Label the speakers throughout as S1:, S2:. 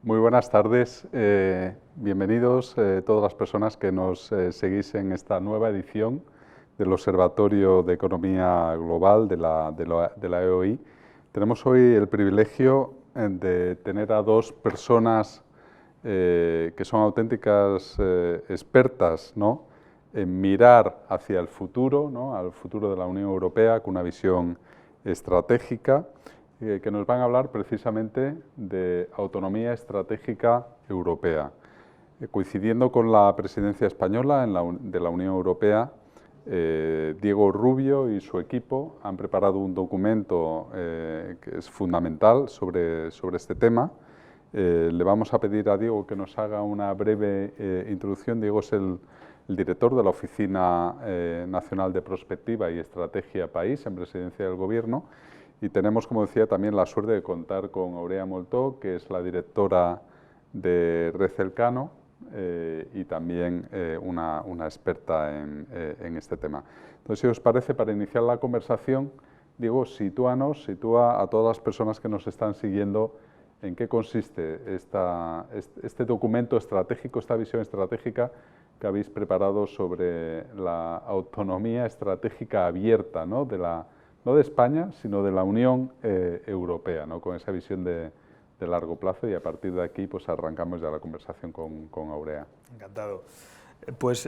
S1: Muy buenas tardes, bienvenidos todas las personas que nos seguís en esta nueva edición del Observatorio de Economía Global de la EOI. Tenemos hoy el privilegio de tener a dos personas que son auténticas expertas, ¿no?, en mirar hacia el futuro, ¿no?, al futuro de la Unión Europea con una visión estratégica, que nos van a hablar precisamente de autonomía estratégica europea. Coincidiendo con la presidencia española de la Unión Europea, Diego Rubio y su equipo han preparado un documento que es fundamental sobre este tema. Le vamos a pedir a Diego que nos haga una breve introducción. Diego es el director de la Oficina Nacional de Prospectiva y Estrategia País en Presidencia del Gobierno. Y tenemos, como decía, también la suerte de contar con Aurea Moltó, que es la directora de Red Elcano y también una experta en este tema. Entonces, si os parece, para iniciar la conversación, Diego, sitúa a todas las personas que nos están siguiendo en qué consiste este documento estratégico, esta visión estratégica que habéis preparado sobre la autonomía estratégica abierta, ¿no?, no de España, sino de la Unión Europea, ¿no?, con esa visión de largo plazo, y a partir de aquí pues arrancamos ya la conversación con Aurea.
S2: Encantado. Pues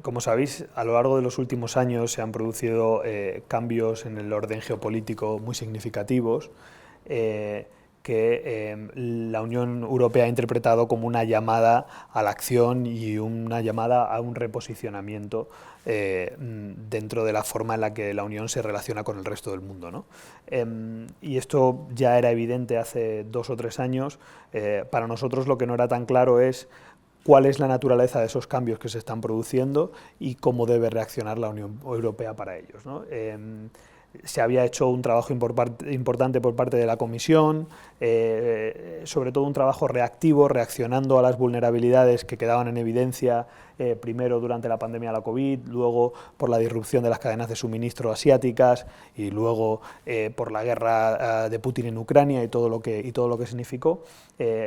S2: como sabéis, a lo largo de los últimos años se han producido cambios en el orden geopolítico muy significativos que la Unión Europea ha interpretado como una llamada a la acción y una llamada a un reposicionamiento dentro de la forma en la que la Unión se relaciona con el resto del mundo, ¿no? Y esto ya era evidente hace 2 o 3 años. Para nosotros lo que no era tan claro es cuál es la naturaleza de esos cambios que se están produciendo y cómo debe reaccionar la Unión Europea para ellos, ¿no? Se había hecho un trabajo importante por parte de la Comisión, sobre todo un trabajo reactivo, reaccionando a las vulnerabilidades que quedaban en evidencia, primero durante la pandemia de la COVID, luego por la disrupción de las cadenas de suministro asiáticas y luego por la guerra de Putin en Ucrania y todo lo que significó.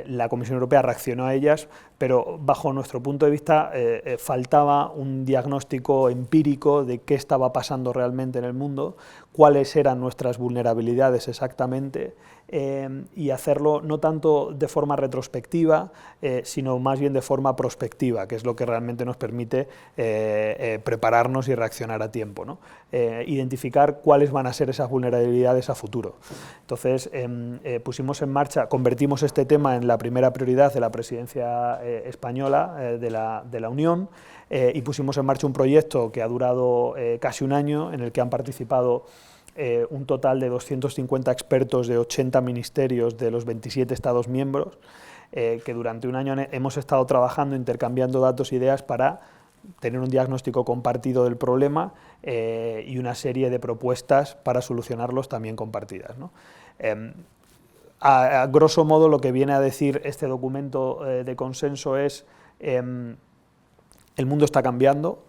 S2: La Comisión Europea reaccionó a ellas, pero bajo nuestro punto de vista faltaba un diagnóstico empírico de qué estaba pasando realmente en el mundo, cuáles eran nuestras vulnerabilidades exactamente, y hacerlo no tanto de forma retrospectiva, sino más bien de forma prospectiva, que es lo que realmente nos permite prepararnos y reaccionar a tiempo, ¿no? Identificar cuáles van a ser esas vulnerabilidades a futuro. Entonces, pusimos en marcha, convertimos este tema en la primera prioridad de la presidencia española de la Unión, y pusimos en marcha un proyecto que ha durado casi un año, en el que han participado un total de 250 expertos de 80 ministerios de los 27 Estados miembros, que durante un año hemos estado trabajando, intercambiando datos e ideas para tener un diagnóstico compartido del problema y una serie de propuestas para solucionarlos también compartidas, ¿no? A grosso modo, lo que viene a decir este documento de consenso es: el mundo está cambiando.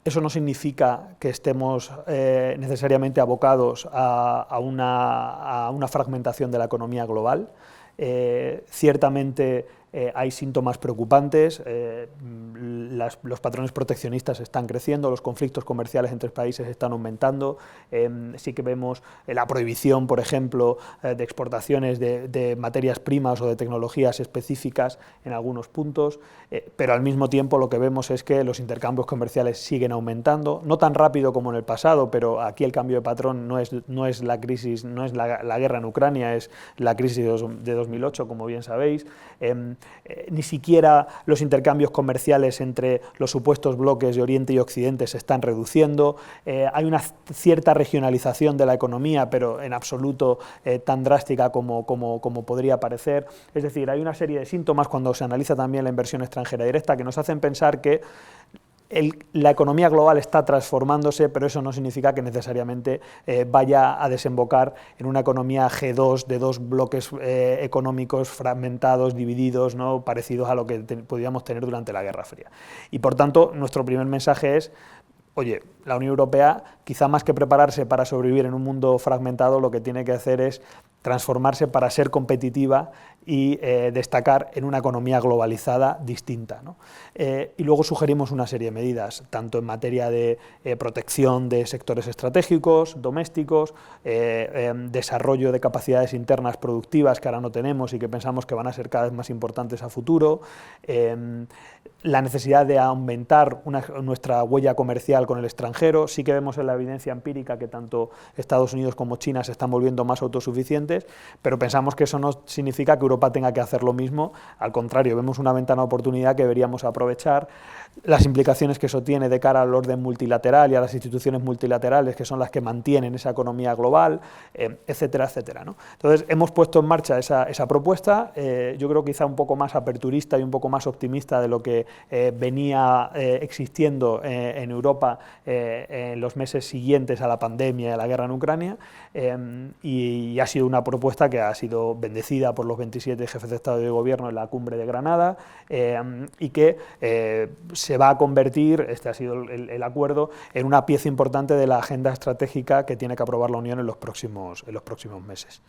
S2: Eso no significa que estemos necesariamente abocados a una fragmentación de la economía global. Ciertamente hay síntomas preocupantes, los patrones proteccionistas están creciendo, los conflictos comerciales entre países están aumentando, sí que vemos la prohibición, por ejemplo, de exportaciones de materias primas o de tecnologías específicas en algunos puntos, pero al mismo tiempo lo que vemos es que los intercambios comerciales siguen aumentando, no tan rápido como en el pasado, pero aquí el cambio de patrón no es la crisis, no es la guerra en Ucrania, es la crisis de 2008, como bien sabéis. Ni siquiera los intercambios comerciales entre los supuestos bloques de Oriente y Occidente se están reduciendo, hay una cierta regionalización de la economía, pero en absoluto tan drástica como podría parecer. Es decir, hay una serie de síntomas cuando se analiza también la inversión extranjera directa que nos hacen pensar que la economía global está transformándose, pero eso no significa que necesariamente vaya a desembocar en una economía G2 de 2 bloques económicos fragmentados, divididos, ¿no?, parecidos a lo que podíamos tener durante la Guerra Fría. Y por tanto, nuestro primer mensaje es: oye, la Unión Europea, quizá más que prepararse para sobrevivir en un mundo fragmentado, lo que tiene que hacer es transformarse para ser competitiva y destacar en una economía globalizada distinta, ¿no? Y luego sugerimos una serie de medidas, tanto en materia de protección de sectores estratégicos, domésticos, desarrollo de capacidades internas productivas que ahora no tenemos y que pensamos que van a ser cada vez más importantes a futuro, la necesidad de aumentar nuestra huella comercial con el extranjero. Sí que vemos en la evidencia empírica que tanto Estados Unidos como China se están volviendo más autosuficientes, pero pensamos que eso no significa que Europa tenga que hacer lo mismo. Al contrario, vemos una ventana de oportunidad que deberíamos aprovechar, las implicaciones que eso tiene de cara al orden multilateral y a las instituciones multilaterales, que son las que mantienen esa economía global, etcétera, etcétera, ¿no? Entonces, hemos puesto en marcha esa propuesta, yo creo quizá un poco más aperturista y un poco más optimista de lo que venía existiendo en Europa en los meses siguientes a la pandemia y a la guerra en Ucrania, y ha sido una propuesta que ha sido bendecida por los 27 jefes de Estado y de Gobierno en la cumbre de Granada, y que se va a convertir, este ha sido el acuerdo, en una pieza importante de la agenda estratégica que tiene que aprobar la Unión en los próximos meses.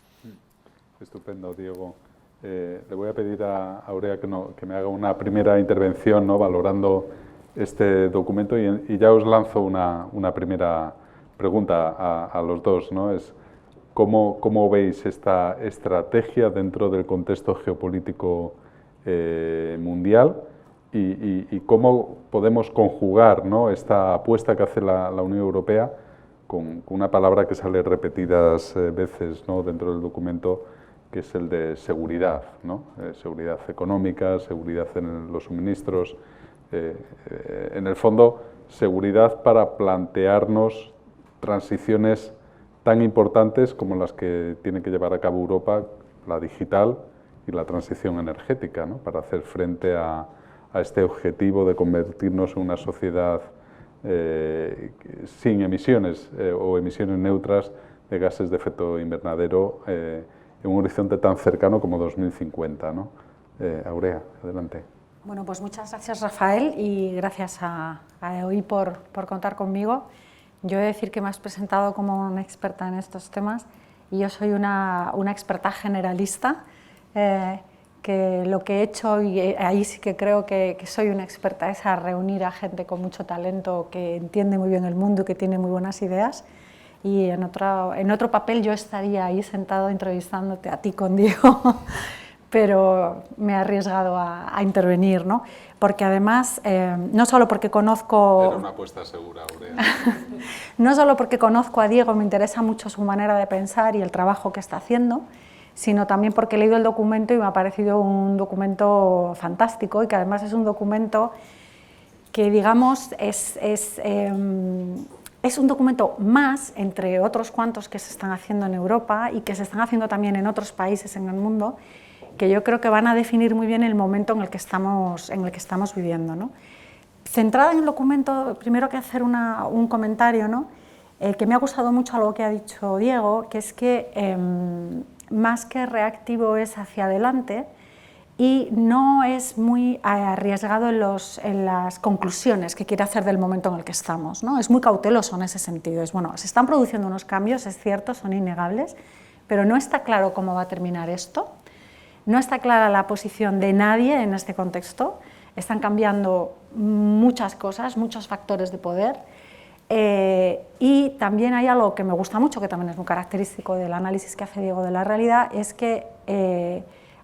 S1: Estupendo, Diego. Le voy a pedir a Aurea que me haga una primera intervención, ¿no?, valorando este documento, y ya os lanzo una primera pregunta a los dos, ¿no? Es ¿cómo veis esta estrategia dentro del contexto geopolítico mundial y cómo podemos conjugar, ¿no?, esta apuesta que hace la Unión Europea con una palabra que sale repetidas veces, ¿no?, dentro del documento, que es el de seguridad, ¿no? Seguridad económica, seguridad en los suministros, en el fondo, seguridad para plantearnos transiciones tan importantes como las que tiene que llevar a cabo Europa, la digital y la transición energética, ¿no?, para hacer frente a este objetivo de convertirnos en una sociedad sin emisiones o emisiones neutras de gases de efecto invernadero en un horizonte tan cercano como 2050, ¿no? Aurea, adelante.
S3: Bueno, pues muchas gracias, Rafael, y gracias a EOI por contar conmigo. Yo he de decir que me has presentado como una experta en estos temas, y yo soy una experta generalista, que lo que he hecho, y ahí sí que creo que soy una experta, es a reunir a gente con mucho talento, que entiende muy bien el mundo y que tiene muy buenas ideas. Y en otro papel yo estaría ahí sentado entrevistándote a ti con Diego, pero me he arriesgado a intervenir, ¿no? Porque además, no solo porque conozco...
S1: Era una apuesta segura, Aurea.
S3: No solo porque conozco a Diego, me interesa mucho su manera de pensar y el trabajo que está haciendo, sino también porque he leído el documento y me ha parecido un documento fantástico, y que además es un documento que, digamos, es un documento más, entre otros cuantos que se están haciendo en Europa y que se están haciendo también en otros países en el mundo, que yo creo que van a definir muy bien el momento en el que estamos viviendo, ¿no? Centrada en el documento, primero que hacer un comentario, ¿no?, que me ha gustado mucho algo que ha dicho Diego, que es que más que reactivo es hacia adelante, y no es muy arriesgado en las conclusiones que quiere hacer del momento en el que estamos, ¿no? Es muy cauteloso en ese sentido. Es, bueno, se están produciendo unos cambios, es cierto, son innegables, pero no está claro cómo va a terminar esto, no está clara la posición de nadie en este contexto, están cambiando muchas cosas, muchos factores de poder, y también hay algo que me gusta mucho, que también es muy característico del análisis que hace Diego de la realidad, es que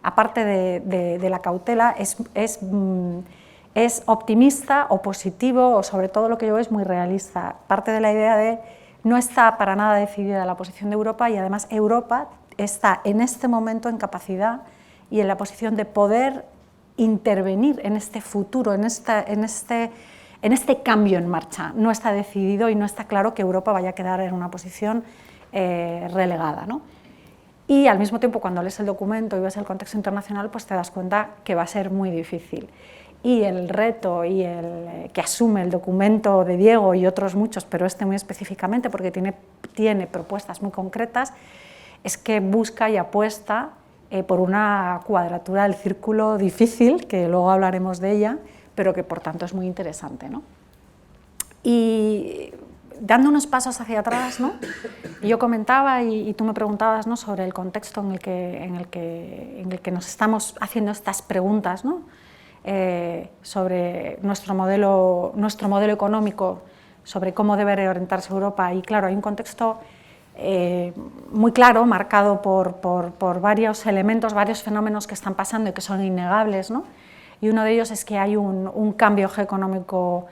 S3: aparte de la cautela, es optimista o positivo, o sobre todo lo que yo veo es muy realista. Parte de la idea de no está para nada decidida la posición de Europa, y además Europa está en este momento en capacidad y en la posición de poder intervenir en este futuro, en este cambio en marcha. No está decidido y no está claro que Europa vaya a quedar en una posición relegada, ¿no? Y al mismo tiempo, cuando lees el documento y ves el contexto internacional, pues te das cuenta que va a ser muy difícil. Y el reto que asume el documento de Diego y otros muchos, pero este muy específicamente porque tiene propuestas muy concretas, es que busca y apuesta por una cuadratura del círculo difícil, que luego hablaremos de ella, pero que por tanto es muy interesante, ¿no? Y dando unos pasos hacia atrás, ¿no? Yo comentaba y tú me preguntabas, ¿no?, sobre el contexto en el que nos estamos haciendo estas preguntas, ¿no?, sobre nuestro modelo económico, sobre cómo debe reorientarse Europa. Y claro, hay un contexto muy claro, marcado por varios elementos, varios fenómenos que están pasando y que son innegables, ¿no? Y uno de ellos es que hay un cambio geoeconómico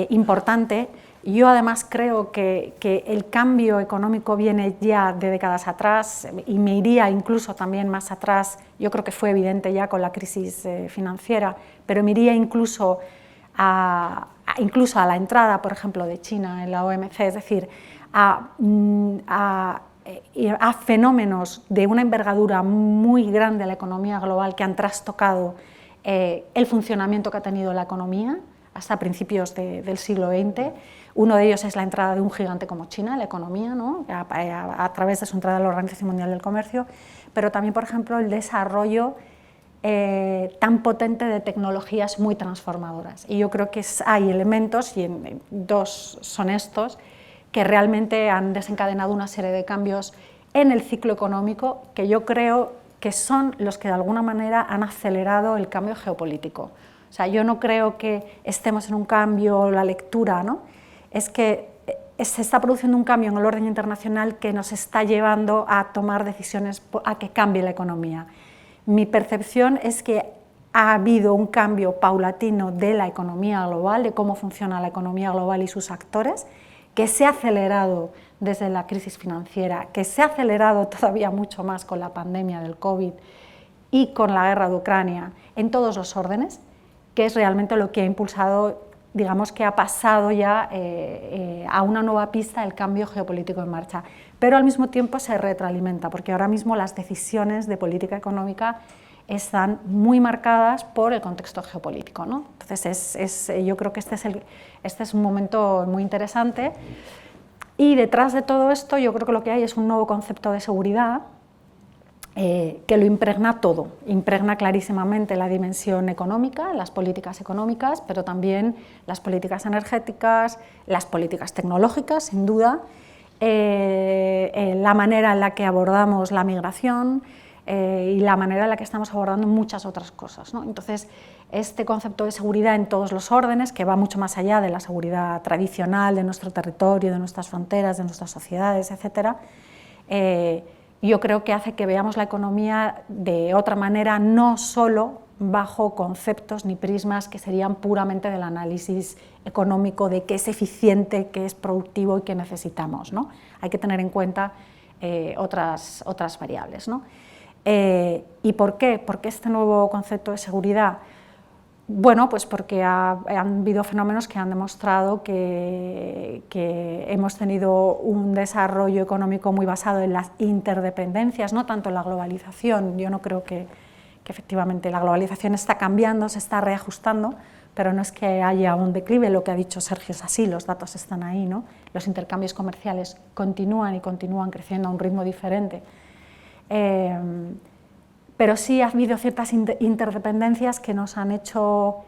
S3: importante. Yo además creo que el cambio económico viene ya de décadas atrás y me iría incluso también más atrás. Yo creo que fue evidente ya con la crisis financiera, pero me iría incluso a la entrada, por ejemplo, de China en la OMC, es decir, a fenómenos de una envergadura muy grande a la economía global que han trastocado el funcionamiento que ha tenido la economía hasta principios del siglo XX. Uno de ellos es la entrada de un gigante como China en la economía, ¿no?, a través de su entrada en la Organización Mundial del Comercio, pero también, por ejemplo, el desarrollo tan potente de tecnologías muy transformadoras. Y yo creo que hay elementos, y dos son estos, que realmente han desencadenado una serie de cambios en el ciclo económico que yo creo que son los que de alguna manera han acelerado el cambio geopolítico. O sea, yo no creo que estemos en un cambio, la lectura, ¿no?, es que se está produciendo un cambio en el orden internacional que nos está llevando a tomar decisiones a que cambie la economía. Mi percepción es que ha habido un cambio paulatino de la economía global, de cómo funciona la economía global y sus actores, que se ha acelerado desde la crisis financiera, que se ha acelerado todavía mucho más con la pandemia del COVID y con la guerra de Ucrania, en todos los órdenes, que es realmente lo que ha impulsado, digamos, que ha pasado ya a una nueva pista el cambio geopolítico en marcha. Pero al mismo tiempo se retroalimenta, porque ahora mismo las decisiones de política económica están muy marcadas por el contexto geopolítico, ¿no? Entonces, yo creo que este es un momento muy interesante. Y detrás de todo esto yo creo que lo que hay es un nuevo concepto de seguridad que lo impregna todo, impregna clarísimamente la dimensión económica, las políticas económicas, pero también las políticas energéticas, las políticas tecnológicas, sin duda, la manera en la que abordamos la migración y la manera en la que estamos abordando muchas otras cosas, ¿no? Entonces, este concepto de seguridad en todos los órdenes, que va mucho más allá de la seguridad tradicional de nuestro territorio, de nuestras fronteras, de nuestras sociedades, etcétera, yo creo que hace que veamos la economía de otra manera, no solo bajo conceptos ni prismas que serían puramente del análisis económico de qué es eficiente, qué es productivo y qué necesitamos, ¿no? Hay que tener en cuenta otras variables, ¿no? ¿Y por qué? ¿Por qué este nuevo concepto de seguridad? Bueno, pues porque han habido fenómenos que han demostrado que hemos tenido un desarrollo económico muy basado en las interdependencias, no tanto en la globalización. Yo no creo que efectivamente la globalización está cambiando, se está reajustando, pero no es que haya un declive, lo que ha dicho Sergio es así, los datos están ahí, ¿no? Los intercambios comerciales continúan creciendo a un ritmo diferente. Pero sí ha habido ciertas interdependencias que nos han hecho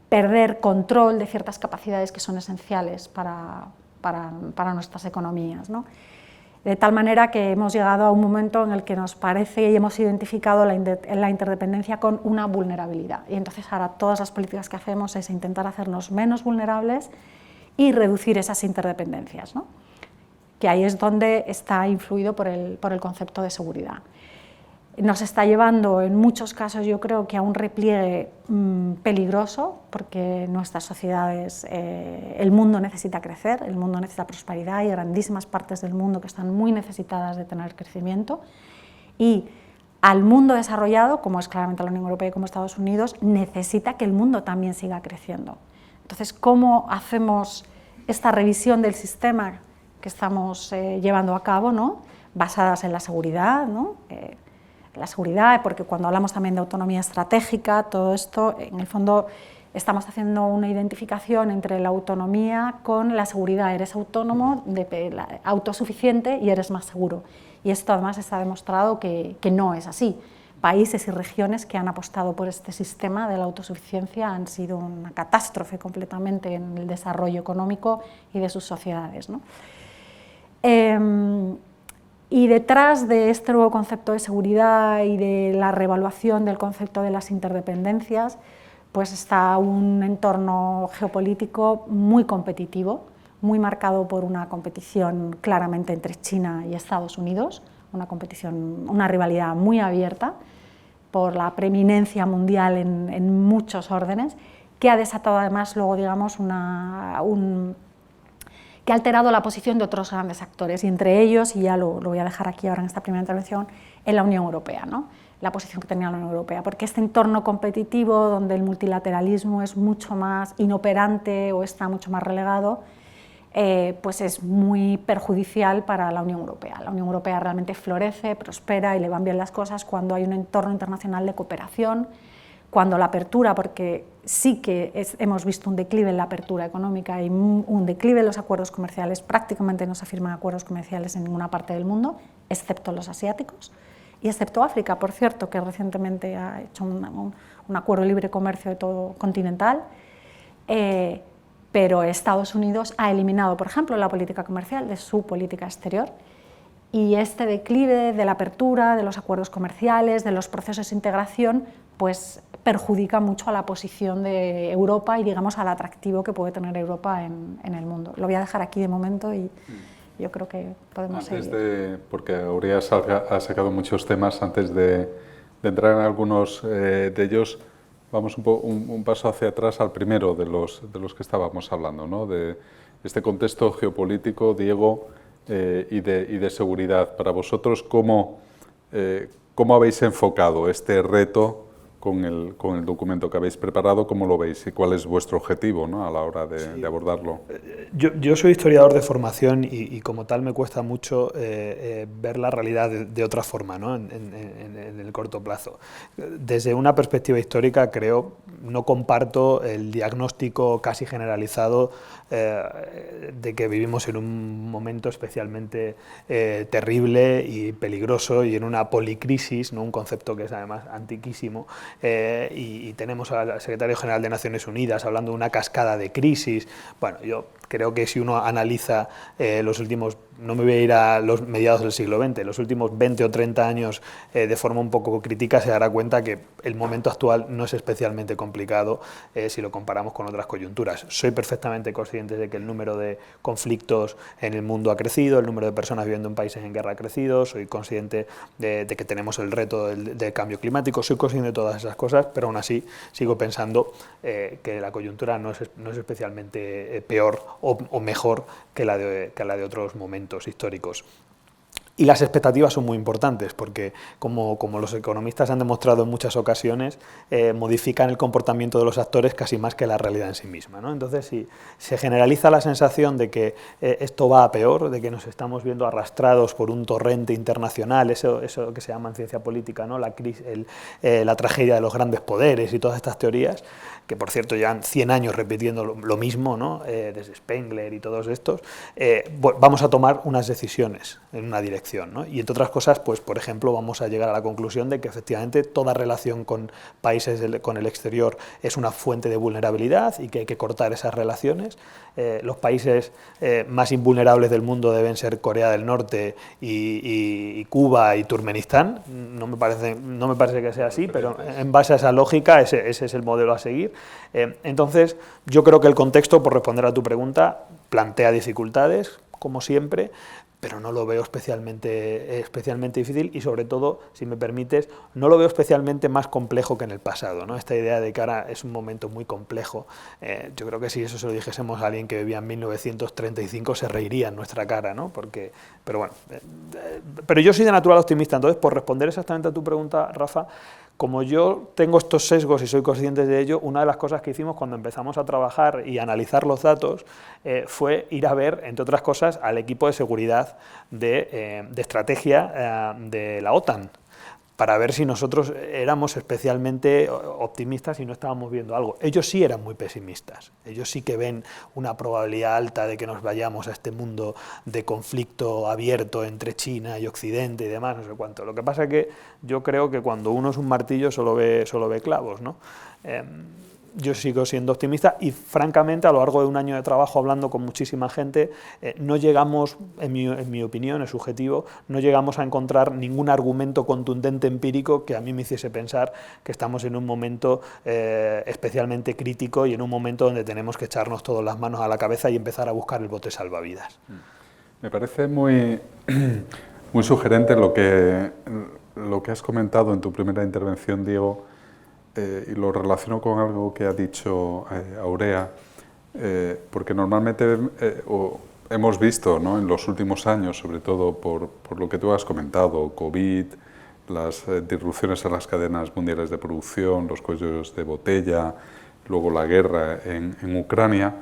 S3: perder control de ciertas capacidades que son esenciales para nuestras economías, ¿no? De tal manera que hemos llegado a un momento en el que nos parece y hemos identificado la interdependencia con una vulnerabilidad. Y entonces ahora todas las políticas que hacemos es intentar hacernos menos vulnerables y reducir esas interdependencias, ¿no? Que ahí es donde está influido por el concepto de seguridad. Nos está llevando en muchos casos, yo creo, que a un repliegue peligroso, porque nuestras sociedades, el mundo necesita crecer, el mundo necesita prosperidad, hay grandísimas partes del mundo que están muy necesitadas de tener crecimiento, y al mundo desarrollado, como es claramente la Unión Europea y como Estados Unidos, necesita que el mundo también siga creciendo. Entonces, ¿cómo hacemos esta revisión del sistema que estamos llevando a cabo, ¿no?, basadas en la seguridad, ¿no? La seguridad, porque cuando hablamos también de autonomía estratégica, todo esto, en el fondo estamos haciendo una identificación entre la autonomía con la seguridad. Eres autónomo, autosuficiente y eres más seguro. Y esto además está demostrado que no es así. países y regiones que han apostado por este sistema de la autosuficiencia han sido una catástrofe completamente en el desarrollo económico y de sus sociedades, ¿no? Y detrás de este nuevo concepto de seguridad y de la reevaluación del concepto de las interdependencias, pues está un entorno geopolítico muy competitivo, muy marcado por una competición claramente entre China y Estados Unidos, una rivalidad muy abierta por la preeminencia mundial en muchos órdenes, que ha desatado además luego, digamos, que ha alterado la posición de otros grandes actores, y entre ellos, y ya lo voy a dejar aquí ahora en esta primera intervención, en la Unión Europea, ¿no? La posición que tenía la Unión Europea, porque este entorno competitivo donde el multilateralismo es mucho más inoperante o está mucho más relegado, pues es muy perjudicial para la Unión Europea. La Unión Europea realmente florece, prospera y le van bien las cosas cuando hay un entorno internacional de cooperación, cuando la apertura, porque sí que hemos visto un declive en la apertura económica y un declive en los acuerdos comerciales, prácticamente no se firman acuerdos comerciales en ninguna parte del mundo, excepto los asiáticos, y excepto África, por cierto, que recientemente ha hecho un acuerdo de libre comercio de todo continental, pero Estados Unidos ha eliminado, por ejemplo, la política comercial de su política exterior, y este declive de la apertura, de los acuerdos comerciales, de los procesos de integración, pues perjudica mucho a la posición de Europa y, digamos, al atractivo que puede tener Europa en el mundo. Lo voy a dejar aquí de momento y yo creo que podemos seguir.
S1: Porque Aurea ha sacado muchos temas, antes de entrar en algunos de ellos, vamos un paso hacia atrás al primero de los que estábamos hablando, ¿no? De este contexto geopolítico, Diego, y de seguridad. Para vosotros, ¿cómo habéis enfocado este reto con el documento que habéis preparado? ¿Cómo lo veis y cuál es vuestro objetivo, ¿no?, a la hora de abordarlo?
S2: Yo soy historiador de formación y como tal me cuesta mucho ver la realidad de otra forma, ¿no?, en el corto plazo. Desde una perspectiva histórica, no comparto el diagnóstico casi generalizado de que vivimos en un momento especialmente terrible y peligroso y en una policrisis, ¿no?, un concepto que es además antiquísimo, y tenemos al secretario general de Naciones Unidas hablando de una cascada de crisis. Bueno, yo creo que si uno analiza los últimos, no me voy a ir a los mediados del siglo XX, los últimos 20 o 30 años de forma un poco crítica, se dará cuenta que el momento actual no es especialmente complicado si lo comparamos con otras coyunturas. Soy perfectamente consciente de que el número de conflictos en el mundo ha crecido, el número de personas viviendo en países en guerra ha crecido, soy consciente de que tenemos el reto del cambio climático, soy consciente de todas esas cosas, pero aún así sigo pensando que la coyuntura no es especialmente peor o mejor que la de otros momentos históricos. Y las expectativas son muy importantes porque, como los economistas han demostrado en muchas ocasiones, modifican el comportamiento de los actores casi más que la realidad en sí misma, ¿no? Entonces, si se generaliza la sensación de que esto va a peor, de que nos estamos viendo arrastrados por un torrente internacional, eso que se llama en ciencia política, ¿no?, la tragedia de los grandes poderes y todas estas teorías, que por cierto llevan 100 años repitiendo lo mismo, ¿no?, desde Spengler y todos estos, vamos a tomar unas decisiones en una dirección, ¿no? Y entre otras cosas, pues por ejemplo, vamos a llegar a la conclusión de que efectivamente toda relación con países con el exterior es una fuente de vulnerabilidad y que hay que cortar esas relaciones. Los países más invulnerables del mundo deben ser Corea del Norte y Cuba y Turkmenistán. No me parece que sea así, pero en base a esa lógica ese es el modelo a seguir. Entonces, yo creo que el contexto, por responder a tu pregunta, plantea dificultades, como siempre, pero no lo veo especialmente difícil y, sobre todo, si me permites, no lo veo especialmente más complejo que en el pasado, ¿no? Esta idea de que ahora es un momento muy complejo, yo creo que si eso se lo dijésemos a alguien que vivía en 1935 se reiría en nuestra cara, ¿no? Pero bueno, pero yo soy de natural optimista. Entonces, por responder exactamente a tu pregunta, Rafa, como yo tengo estos sesgos y soy consciente de ello, una de las cosas que hicimos cuando empezamos a trabajar y analizar los datos fue ir a ver, entre otras cosas, al equipo de seguridad de estrategia de la OTAN, para ver si nosotros éramos especialmente optimistas y no estábamos viendo algo. Ellos sí eran muy pesimistas, ellos sí que ven una probabilidad alta de que nos vayamos a este mundo de conflicto abierto entre China y Occidente y demás, no sé cuánto. Lo que pasa es que yo creo que cuando uno es un martillo solo ve clavos, ¿no? Yo sigo siendo optimista y francamente a lo largo de un año de trabajo hablando con muchísima gente no llegamos, en mi opinión, es subjetivo, no llegamos a encontrar ningún argumento contundente empírico que a mí me hiciese pensar que estamos en un momento especialmente crítico y en un momento donde tenemos que echarnos todas las manos a la cabeza y empezar a buscar el bote salvavidas.
S1: Me parece muy sugerente lo que has comentado en tu primera intervención, Diego, y lo relaciono con algo que ha dicho Aurea, porque normalmente hemos visto, ¿no?, en los últimos años, sobre todo por lo que tú has comentado, COVID, las disrupciones en las cadenas mundiales de producción, los cuellos de botella, luego la guerra en Ucrania,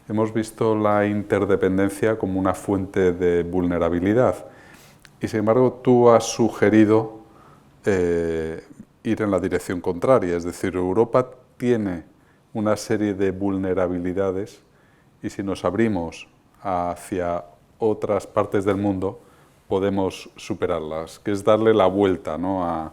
S1: hemos visto la interdependencia como una fuente de vulnerabilidad. Y sin embargo, tú has sugerido ir en la dirección contraria, es decir, Europa tiene una serie de vulnerabilidades y si nos abrimos hacia otras partes del mundo podemos superarlas, que es darle la vuelta, ¿no?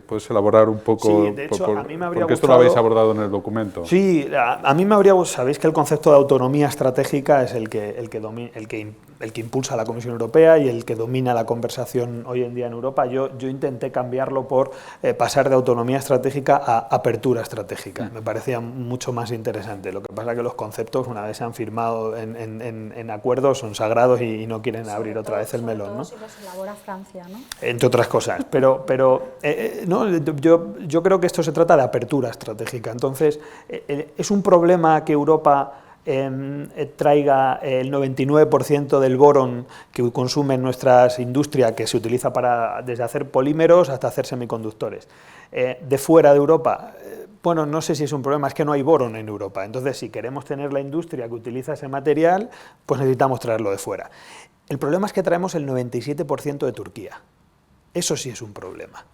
S1: ¿Puedes elaborar un poco?
S2: Sí, de hecho, a mí me habría
S1: porque esto
S2: gustado,
S1: lo habéis abordado en el documento.
S2: Sí, a mí me habría gustado. Sabéis que el concepto de autonomía estratégica es el que impulsa la Comisión Europea y el que domina la conversación hoy en día en Europa. Yo intenté cambiarlo por pasar de autonomía estratégica a apertura estratégica. Me parecía mucho más interesante. Lo que pasa es que los conceptos, una vez se han firmado en acuerdos, son sagrados y no quieren abrir otra vez el melón, ¿no?
S3: Si los elabora Francia, ¿no?
S2: Entre otras cosas. Pero no, yo creo que esto se trata de apertura estratégica. Entonces, es un problema que Europa traiga el 99% del boron que consumen nuestras industrias, que se utiliza desde hacer polímeros hasta hacer semiconductores. De fuera de Europa, bueno, no sé si es un problema, es que no hay boron en Europa. Entonces, si queremos tener la industria que utiliza ese material, pues necesitamos traerlo de fuera. El problema es que traemos el 97% de Turquía. Eso sí es un problema.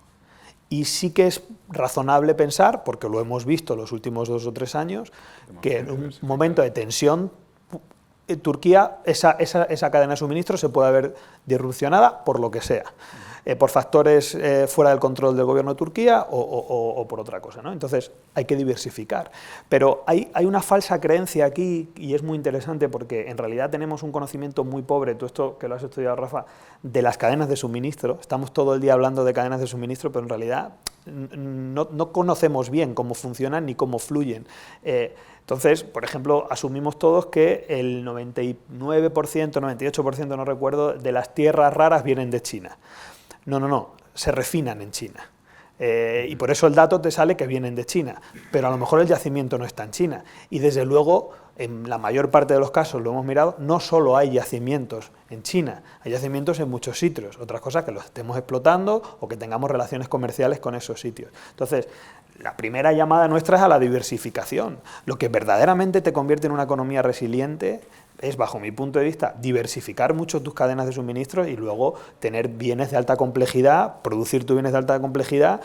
S2: Y sí que es razonable pensar, porque lo hemos visto los últimos 2 o 3 años, que en un momento de tensión, Turquía, esa cadena de suministro se puede ver disrupcionada por lo que sea. Por factores fuera del control del gobierno de Turquía o por otra cosa, ¿no? Entonces hay que diversificar. Pero hay una falsa creencia aquí, y es muy interesante porque en realidad tenemos un conocimiento muy pobre, tú esto que lo has estudiado, Rafa, de las cadenas de suministro. Estamos todo el día hablando de cadenas de suministro, pero en realidad no conocemos bien cómo funcionan ni cómo fluyen. Entonces, por ejemplo, asumimos todos que el 99%, 98%, no recuerdo, de las tierras raras vienen de China. No, se refinan en China. Y por eso el dato te sale que vienen de China, pero a lo mejor el yacimiento no está en China. Y desde luego, en la mayor parte de los casos, lo hemos mirado, no solo hay yacimientos en China, hay yacimientos en muchos sitios. Otras cosas que los estemos explotando o que tengamos relaciones comerciales con esos sitios. Entonces, la primera llamada nuestra es a la diversificación. Lo que verdaderamente te convierte en una economía resiliente es, bajo mi punto de vista, diversificar mucho tus cadenas de suministro y luego tener bienes de alta complejidad, producir tus bienes de alta complejidad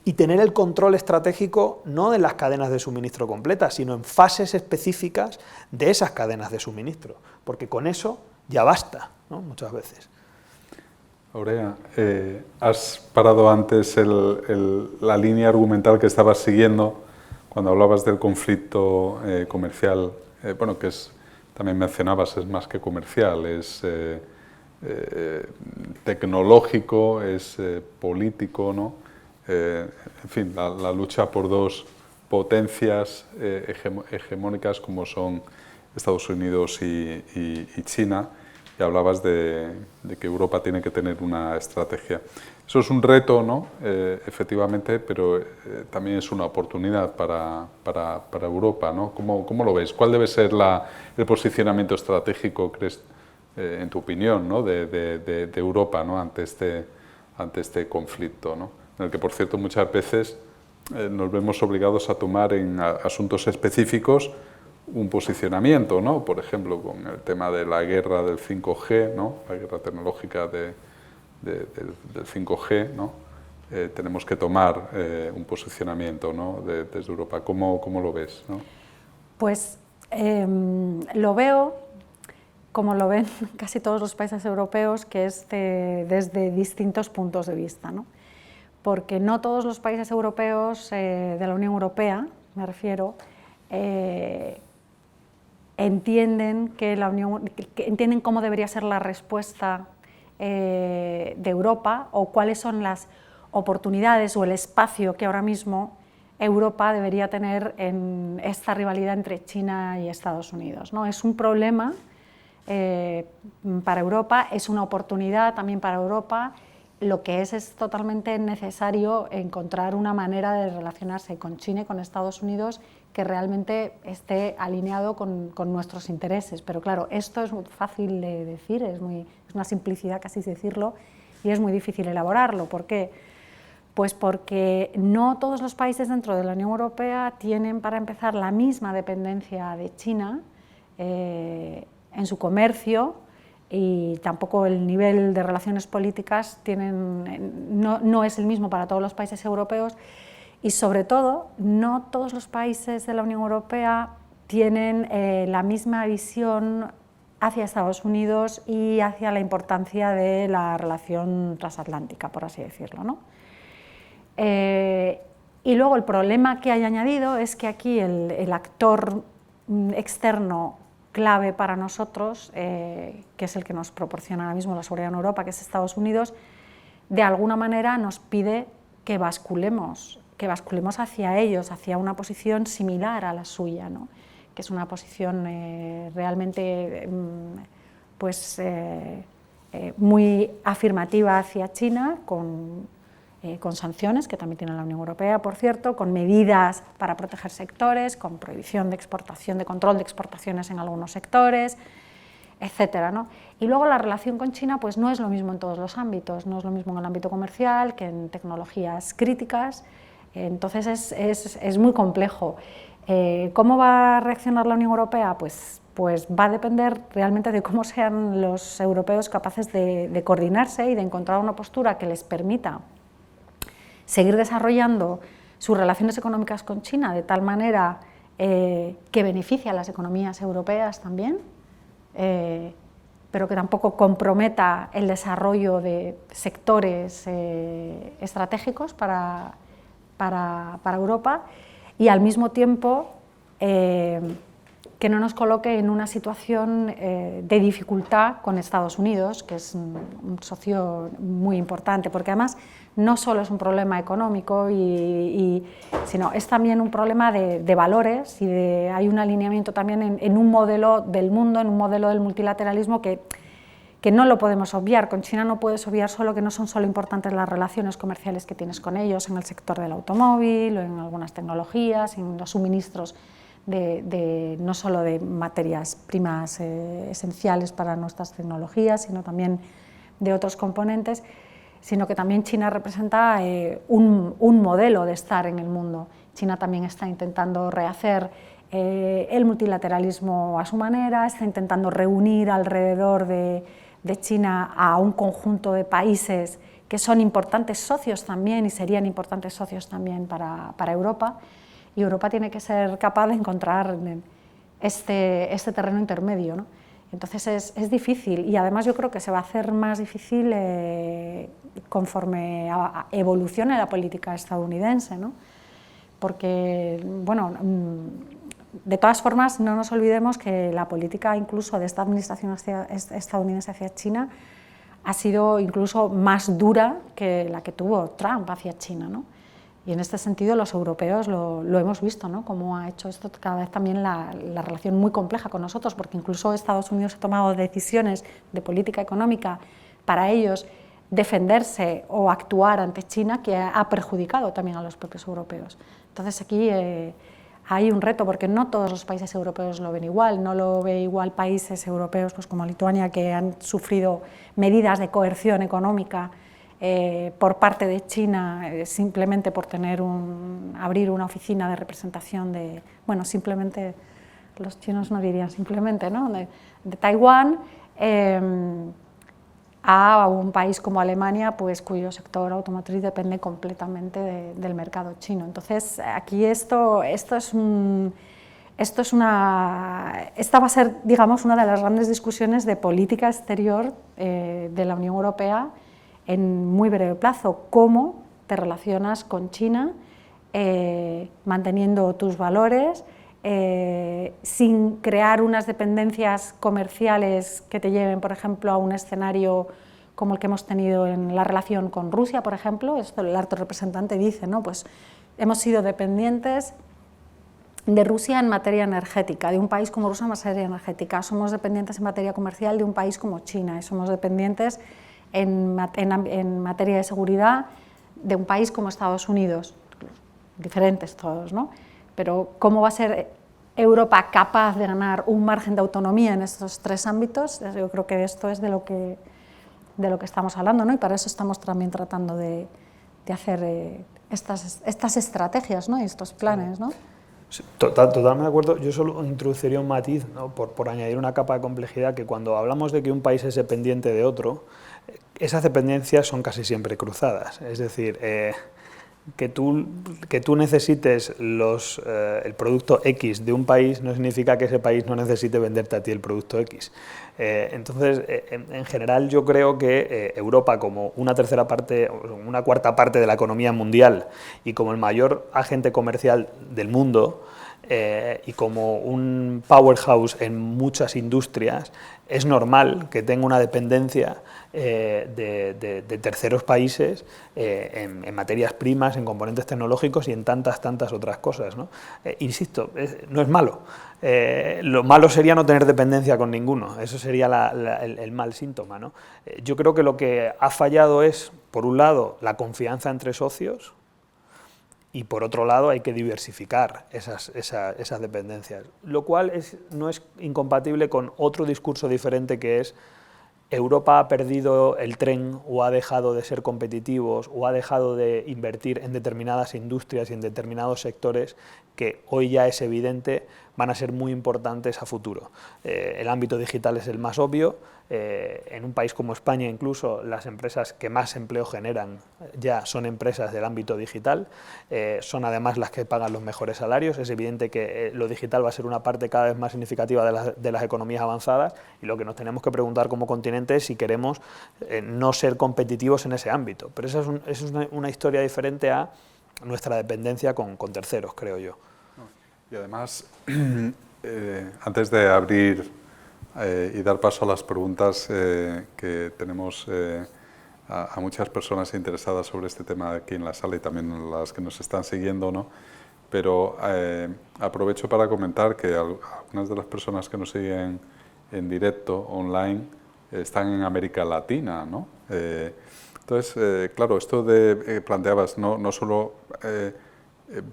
S2: y tener el control estratégico no de las cadenas de suministro completas, sino en fases específicas de esas cadenas de suministro, porque con eso ya basta, ¿no?, muchas veces.
S1: Aurea, has parado antes la línea argumental que estabas siguiendo cuando hablabas del conflicto comercial, bueno, que es, también mencionabas, es más que comercial, es tecnológico, es político, ¿no? En fin, la lucha por 2 potencias hegemónicas como son Estados Unidos y China, y hablabas de que Europa tiene que tener una estrategia. Eso es un reto, ¿no?, efectivamente, pero también es una oportunidad para Europa, ¿no? ¿Cómo lo ves? ¿Cuál debe ser el posicionamiento estratégico, crees, en tu opinión, ¿no?, de Europa, ¿no?, ante este conflicto, ¿no?, en el que, por cierto, muchas veces nos vemos obligados a tomar en asuntos específicos un posicionamiento, ¿no?, por ejemplo, con el tema de la guerra del 5G, ¿no?, la guerra tecnológica del 5G, ¿no?, tenemos que tomar un posicionamiento, ¿no?, desde Europa. ¿Cómo lo ves, ¿no?
S3: Pues lo veo como lo ven casi todos los países europeos, que es desde distintos puntos de vista, ¿no? Porque no todos los países europeos de la Unión Europea, me refiero, entienden entienden cómo debería ser la respuesta de Europa o cuáles son las oportunidades o el espacio que ahora mismo Europa debería tener en esta rivalidad entre China y Estados Unidos, ¿no? Es un problema para Europa, es una oportunidad también para Europa. Lo que es totalmente necesario encontrar una manera de relacionarse con China y con Estados Unidos que realmente esté alineado con nuestros intereses. Pero claro, esto es muy fácil de decir, es una simplicidad casi decirlo, y es muy difícil elaborarlo. ¿Por qué? Pues porque no todos los países dentro de la Unión Europea tienen, para empezar, la misma dependencia de China en su comercio, y tampoco el nivel de relaciones políticas no es el mismo para todos los países europeos, y sobre todo no todos los países de la Unión Europea tienen la misma visión hacia Estados Unidos y hacia la importancia de la relación transatlántica, por así decirlo, ¿no? Y luego el problema que hay añadido es que aquí el actor externo clave para nosotros, que es el que nos proporciona ahora mismo la seguridad en Europa, que es Estados Unidos, de alguna manera nos pide que basculemos hacia ellos, hacia una posición similar a la suya, ¿no? Que es una posición realmente pues, muy afirmativa hacia China, con sanciones, que también tiene la Unión Europea, por cierto, con medidas para proteger sectores, con prohibición de exportación, de control de exportaciones en algunos sectores, etcétera, ¿no? Y luego la relación con China pues no es lo mismo en todos los ámbitos, no es lo mismo en el ámbito comercial que en tecnologías críticas, entonces es muy complejo. ¿Cómo va a reaccionar la Unión Europea? Pues va a depender realmente de cómo sean los europeos capaces de coordinarse y de encontrar una postura que les permita seguir desarrollando sus relaciones económicas con China de tal manera que beneficie a las economías europeas también, pero que tampoco comprometa el desarrollo de sectores estratégicos para Europa, y al mismo tiempo que no nos coloque en una situación de dificultad con Estados Unidos, que es un socio muy importante, porque además no solo es un problema económico, sino es también un problema de valores, y hay un alineamiento también en un modelo del mundo, en un modelo del multilateralismo que no lo podemos obviar. Con China no puedes obviar solo que no son solo importantes las relaciones comerciales que tienes con ellos en el sector del automóvil o en algunas tecnologías, en los suministros no solo de materias primas esenciales para nuestras tecnologías, sino también de otros componentes, sino que también China representa un modelo de estar en el mundo. China también está intentando rehacer el multilateralismo a su manera, está intentando reunir alrededor de China a un conjunto de países que son importantes socios también y serían importantes socios también para Europa, y Europa tiene que ser capaz de encontrar este terreno intermedio, ¿no? Entonces es difícil, y además yo creo que se va a hacer más difícil conforme evolucione la política estadounidense, ¿no? Porque, bueno, de todas formas no nos olvidemos que la política incluso de esta administración estadounidense hacia China ha sido incluso más dura que la que tuvo Trump hacia China, ¿no? Y en este sentido los europeos lo hemos visto, ¿no? Cómo ha hecho esto cada vez también la relación muy compleja con nosotros, porque incluso Estados Unidos ha tomado decisiones de política económica para ellos defenderse o actuar ante China que ha perjudicado también a los propios europeos. Entonces aquí hay un reto, porque no todos los países europeos lo ven igual, no lo ven igual países europeos pues como Lituania, que han sufrido medidas de coerción económica por parte de China, simplemente por abrir una oficina de representación bueno, simplemente, los chinos no dirían simplemente, ¿no? de Taiwán, a un país como Alemania, pues, cuyo sector automotriz depende completamente del mercado chino. Entonces, aquí esta va a ser, digamos, una de las grandes discusiones de política exterior de la Unión Europea en muy breve plazo. ¿Cómo te relacionas con China manteniendo tus valores, sin crear unas dependencias comerciales que te lleven, por ejemplo, a un escenario como el que hemos tenido en la relación con Rusia, por ejemplo? Esto el alto representante dice, ¿no? Pues hemos sido dependientes de Rusia en materia energética, de un país como Rusia en materia energética, somos dependientes en materia comercial de un país como China, y somos dependientes en materia de seguridad de un país como Estados Unidos, diferentes todos, ¿no? Pero ¿cómo va a ser Europa capaz de ganar un margen de autonomía en estos tres ámbitos? Yo creo que esto es de lo que estamos hablando, ¿no? Y para eso estamos también tratando de hacer estas estrategias, ¿no? Y estos planes, ¿no?
S2: Sí, totalmente de acuerdo. Yo solo introduciría un matiz, ¿no? por añadir una capa de complejidad, que cuando hablamos de que un país es dependiente de otro, esas dependencias son casi siempre cruzadas. Es decir, que tú necesites el producto X de un país no significa que ese país no necesite venderte a ti el producto X. Entonces, en general, yo creo que Europa, como una cuarta parte de la economía mundial y como el mayor agente comercial del mundo, y como un powerhouse en muchas industrias, es normal que tenga una dependencia de terceros países en materias primas, en componentes tecnológicos y en tantas otras cosas, ¿no? Insisto, no es malo. Lo malo sería no tener dependencia con ninguno, eso sería el mal síntoma, ¿no? Yo creo que lo que ha fallado es, por un lado, la confianza entre socios, y por otro lado hay que diversificar esas dependencias, lo cual no es incompatible con otro discurso diferente, que es: Europa ha perdido el tren, o ha dejado de ser competitivos, o ha dejado de invertir en determinadas industrias y en determinados sectores que hoy ya es evidente van a ser muy importantes a futuro. El ámbito digital es el más obvio. En un país como España, incluso, las empresas que más empleo generan ya son empresas del ámbito digital, son además las que pagan los mejores salarios. Es evidente que lo digital va a ser una parte cada vez más significativa de las economías avanzadas, y lo que nos tenemos que preguntar como continente es si queremos no ser competitivos en ese ámbito. Pero esa es una historia diferente a nuestra dependencia con terceros, creo yo.
S1: Y además, antes de abrir y dar paso a las preguntas, que tenemos a muchas personas interesadas sobre este tema aquí en la sala y también las que nos están siguiendo, ¿no? Pero aprovecho para comentar que algunas de las personas que nos siguen en directo, online, están en América Latina, ¿no? Entonces, claro, esto de planteabas, no solo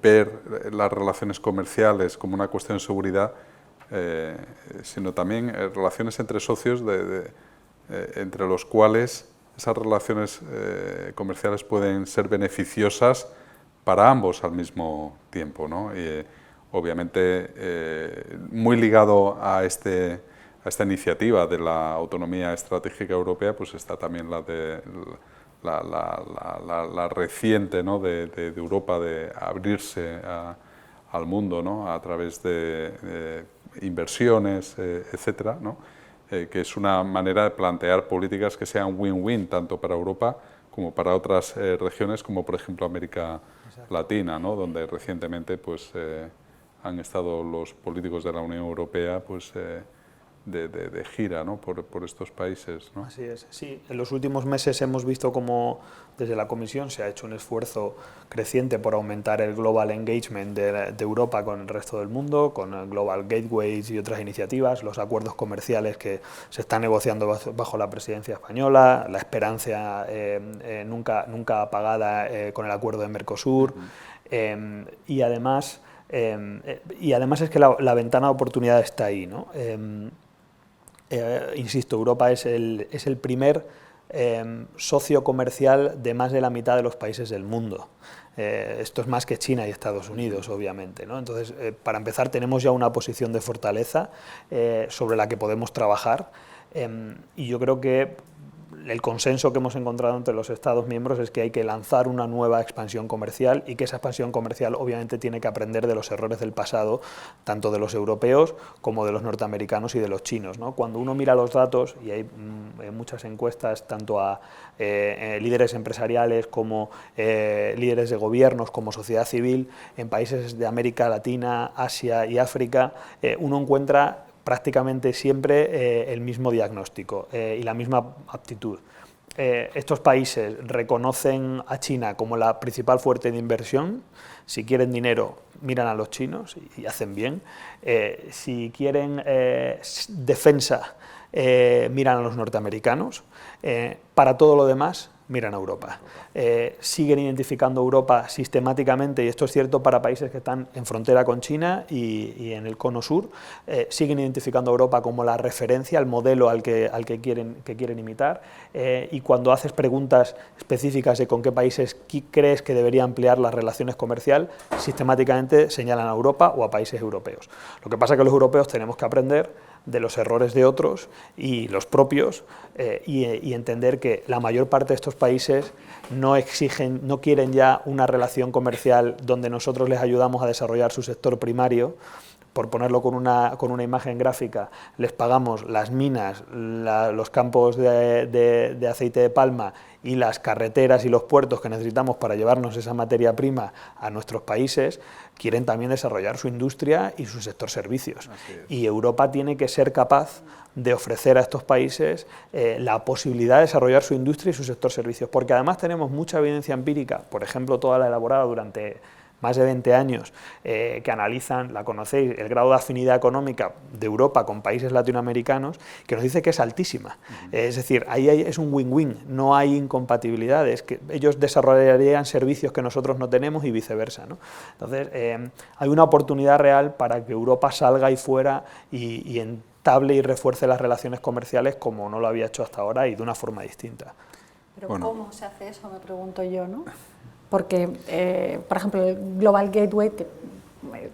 S1: ver las relaciones comerciales como una cuestión de seguridad, sino también relaciones entre socios entre los cuales esas relaciones comerciales pueden ser beneficiosas para ambos al mismo tiempo, ¿no? Y, obviamente, muy ligado a esta iniciativa de la autonomía estratégica europea, pues está también la reciente, ¿no? de Europa de abrirse al mundo, ¿no? A través de inversiones, etcétera, ¿no? Que es una manera de plantear políticas que sean win-win tanto para Europa como para otras regiones, como por ejemplo América Latina, ¿no? Donde recientemente pues, han estado los políticos de la Unión Europea pues, de gira, ¿no? por estos países, ¿no?
S2: Así es, sí. En los últimos meses hemos visto cómo desde la Comisión se ha hecho un esfuerzo creciente por aumentar el global engagement de Europa con el resto del mundo, con el Global Gateways y otras iniciativas, los acuerdos comerciales que se están negociando bajo la presidencia española, la esperanza nunca apagada con el acuerdo de Mercosur, y además es que la ventana de oportunidad está ahí, ¿no? Insisto, Europa es el primer socio comercial de más de la mitad de los países del mundo. Esto es más que China y Estados Unidos, obviamente, ¿no? Entonces, para empezar, tenemos ya una posición de fortaleza sobre la que podemos trabajar, y yo creo que el consenso que hemos encontrado entre los Estados miembros es que hay que lanzar una nueva expansión comercial y que esa expansión comercial obviamente tiene que aprender de los errores del pasado, tanto de los europeos como de los norteamericanos y de los chinos, ¿no? Cuando uno mira los datos, y hay muchas encuestas tanto a líderes empresariales como líderes de gobiernos, como sociedad civil, en países de América Latina, Asia y África, uno encuentra prácticamente siempre el mismo diagnóstico y la misma aptitud. Estos países reconocen a China como la principal fuente de inversión. Si quieren dinero, miran a los chinos y hacen bien. Si quieren defensa, miran a los norteamericanos. Para todo lo demás, miran a Europa. Siguen identificando a Europa sistemáticamente, y esto es cierto para países que están en frontera con China y en el cono sur, siguen identificando a Europa como la referencia, el modelo al que quieren imitar, y cuando haces preguntas específicas de con qué países crees que debería ampliar las relaciones comerciales, sistemáticamente señalan a Europa o a países europeos. Lo que pasa es que los europeos tenemos que aprender de los errores de otros y los propios, y entender que la mayor parte de estos países no quieren ya una relación comercial donde nosotros les ayudamos a desarrollar su sector primario. Por ponerlo con una imagen gráfica, les pagamos las minas, los campos de aceite de palma y las carreteras y los puertos que necesitamos para llevarnos esa materia prima a nuestros países. Quieren también desarrollar su industria y su sector servicios. Y Europa tiene que ser capaz de ofrecer a estos países la posibilidad de desarrollar su industria y su sector servicios, porque además tenemos mucha evidencia empírica, por ejemplo, toda la elaborada durante más de 20 años, que analizan, la conocéis, el grado de afinidad económica de Europa con países latinoamericanos, que nos dice que es altísima. Es decir, ahí es un win-win, no hay incompatibilidades, que ellos desarrollarían servicios que nosotros no tenemos y viceversa, ¿no? Entonces, hay una oportunidad real para que Europa salga ahí fuera y entable y refuerce las relaciones comerciales como no lo había hecho hasta ahora y de una forma distinta.
S3: Pero bueno, ¿cómo se hace eso? Me pregunto yo, ¿no? Porque, por ejemplo, el Global Gateway,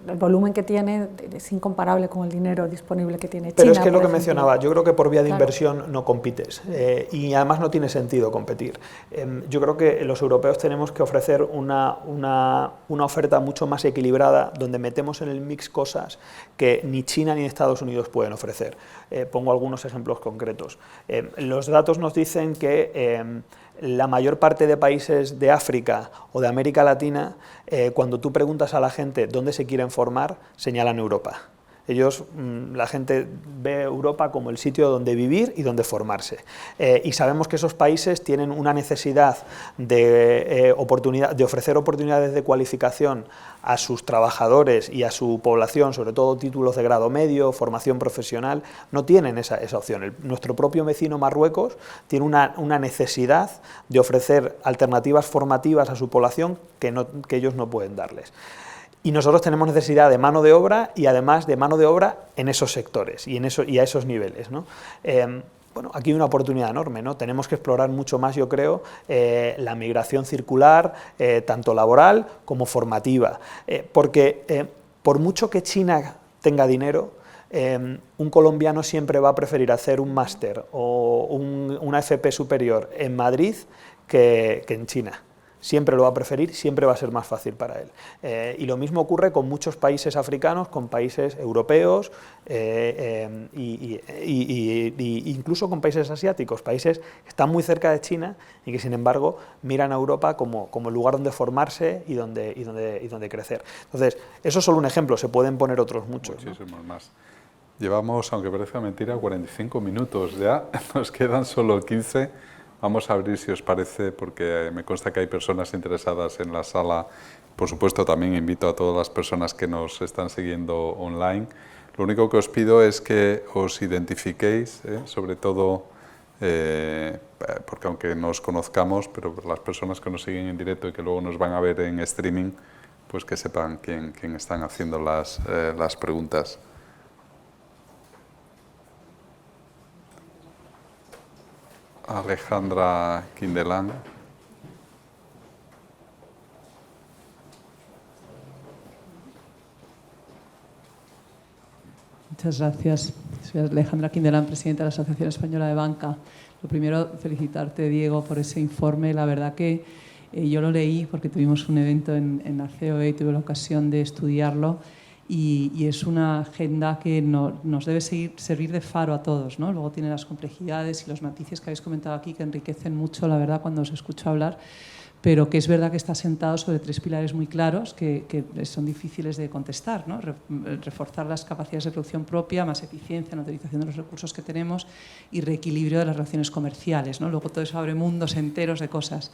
S3: el volumen que tiene es incomparable con el dinero disponible que tiene China.
S2: Pero es que es lo que mencionaba, yo creo que por vía de inversión no compites, y además no tiene sentido competir. Yo creo que los europeos tenemos que ofrecer una oferta mucho más equilibrada, donde metemos en el mix cosas que ni China ni Estados Unidos pueden ofrecer. Pongo algunos ejemplos concretos. Los datos nos dicen que la mayor parte de países de África o de América Latina, cuando tú preguntas a la gente dónde se quieren formar, señalan Europa. Ellos, la gente ve Europa como el sitio donde vivir y donde formarse. Y sabemos que esos países tienen una necesidad de ofrecer oportunidades de cualificación a sus trabajadores y a su población, sobre todo títulos de grado medio, formación profesional. No tienen esa opción. Nuestro propio vecino Marruecos tiene una necesidad de ofrecer alternativas formativas a su población que ellos no pueden darles. Y nosotros tenemos necesidad de mano de obra, y además de mano de obra en esos sectores y a esos niveles, ¿no? Bueno, aquí hay una oportunidad enorme, ¿no? Tenemos que explorar mucho más, yo creo, la migración circular, tanto laboral como formativa, porque por mucho que China tenga dinero, un colombiano siempre va a preferir hacer un máster o una FP superior en Madrid que en China. Siempre lo va a preferir, siempre va a ser más fácil para él. Y lo mismo ocurre con muchos países africanos, con países europeos, incluso con países asiáticos, países que están muy cerca de China y que sin embargo miran a Europa como el lugar donde formarse y donde crecer. Entonces, eso es solo un ejemplo, se pueden poner otros muchos.
S1: Muchísimos, ¿no? Más. Llevamos, aunque parezca mentira, 45 minutos ya, nos quedan solo 15. Vamos a abrir, si os parece, porque me consta que hay personas interesadas en la sala. Por supuesto, también invito a todas las personas que nos están siguiendo online. Lo único que os pido es que os identifiquéis, sobre todo, porque aunque nos conozcamos, pero las personas que nos siguen en directo y que luego nos van a ver en streaming, pues que sepan quién están haciendo las preguntas. Alejandra Quindelán.
S4: Muchas gracias. Soy Alejandra Quindelán, presidenta de la Asociación Española de Banca. Lo primero, felicitarte, Diego, por ese informe. La verdad que yo lo leí porque tuvimos un evento en la COE y tuve la ocasión de estudiarlo, y es una agenda que nos debe servir de faro a todos, ¿no? Luego tiene las complejidades y los matices que habéis comentado aquí, que enriquecen mucho, la verdad, cuando os escucho hablar, pero que es verdad que está sentado sobre 3 pilares muy claros que son difíciles de contestar, ¿no? Reforzar las capacidades de producción propia, más eficiencia en la utilización de los recursos que tenemos y reequilibrio de las relaciones comerciales, ¿no? Luego todo eso abre mundos enteros de cosas.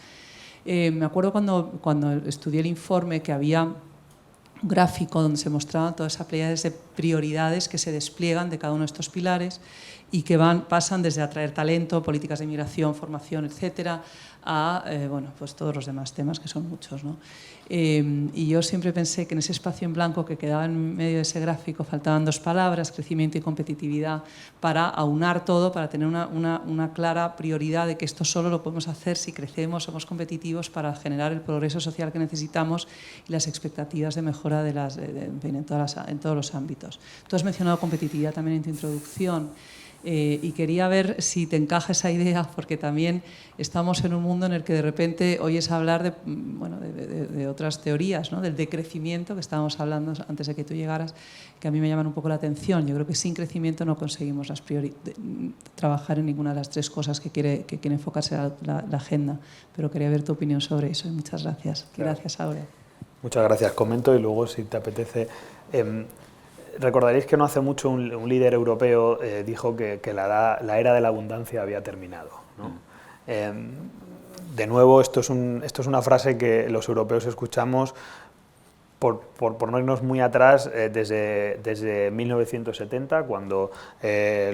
S4: Me acuerdo cuando estudié el informe que había un gráfico donde se mostraban todas esas pléyades de prioridades que se despliegan de cada uno de estos pilares y que pasan desde atraer talento, políticas de inmigración, formación, etcétera, a bueno, pues todos los demás temas, que son muchos, ¿no? Y yo siempre pensé que en ese espacio en blanco que quedaba en medio de ese gráfico faltaban 2 palabras, crecimiento y competitividad, para aunar todo, para tener una clara prioridad de que esto solo lo podemos hacer si crecemos, somos competitivos, para generar el progreso social que necesitamos y las expectativas de mejora en todos los ámbitos. Tú has mencionado competitividad también en tu introducción. Y quería ver si te encaja esa idea, porque también estamos en un mundo en el que de repente oyes hablar de otras teorías, ¿no? Del decrecimiento, que estábamos hablando antes de que tú llegaras, que a mí me llaman un poco la atención. Yo creo que sin crecimiento no conseguimos trabajar en ninguna de las 3 cosas que quiere enfocarse la agenda, pero quería ver tu opinión sobre eso, y muchas gracias. Claro. Gracias, Aurea.
S2: Muchas gracias. Comento y luego, si te apetece... Recordaréis que no hace mucho un líder europeo dijo que la era de la abundancia había terminado, ¿no? De nuevo, esto es una frase que los europeos escuchamos por ponernos muy atrás, desde 1970, cuando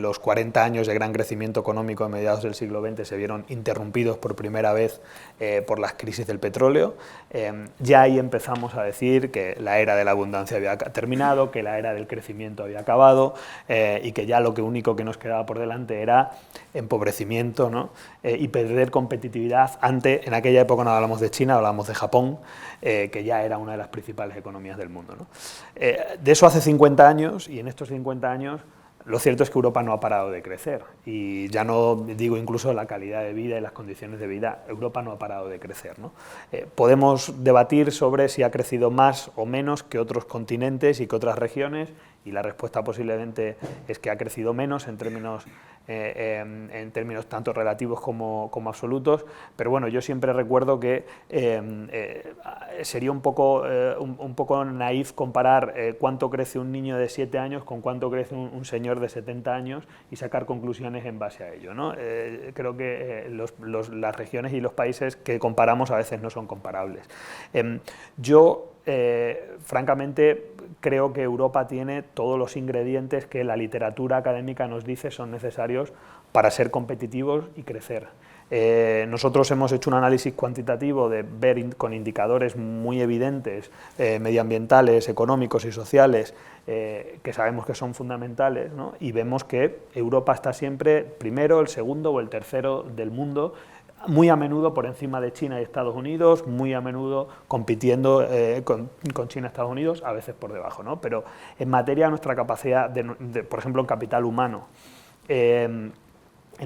S2: los 40 años de gran crecimiento económico a mediados del siglo XX se vieron interrumpidos por primera vez por las crisis del petróleo. Ya ahí empezamos a decir que la era de la abundancia había terminado, que la era del crecimiento había acabado, y que ya lo único que nos quedaba por delante era empobrecimiento, ¿no? Y perder competitividad en aquella época no hablamos de China, hablamos de Japón, que ya era una de las principales economías del mundo, ¿no? De eso hace 50 años, y en estos 50 años lo cierto es que Europa no ha parado de crecer, y ya no digo incluso la calidad de vida y las condiciones de vida, Europa no ha parado de crecer, ¿no? Podemos debatir sobre si ha crecido más o menos que otros continentes y que otras regiones, y la respuesta posiblemente es que ha crecido menos en términos tanto relativos como absolutos, pero bueno, yo siempre recuerdo que sería un poco naif comparar cuánto crece un niño de 7 años con cuánto crece un señor de 70 años y sacar conclusiones en base a ello, ¿no? Creo que las regiones y los países que comparamos a veces no son comparables. Francamente, creo que Europa tiene todos los ingredientes que la literatura académica nos dice son necesarios para ser competitivos y crecer. Nosotros hemos hecho un análisis cuantitativo de ver con indicadores muy evidentes, medioambientales, económicos y sociales, que sabemos que son fundamentales, ¿no? Y vemos que Europa está siempre primero, el segundo o el tercero del mundo, muy a menudo por encima de China y Estados Unidos, muy a menudo compitiendo con China y Estados Unidos, a veces por debajo, ¿no? Pero en materia de nuestra capacidad, por ejemplo, en capital humano, en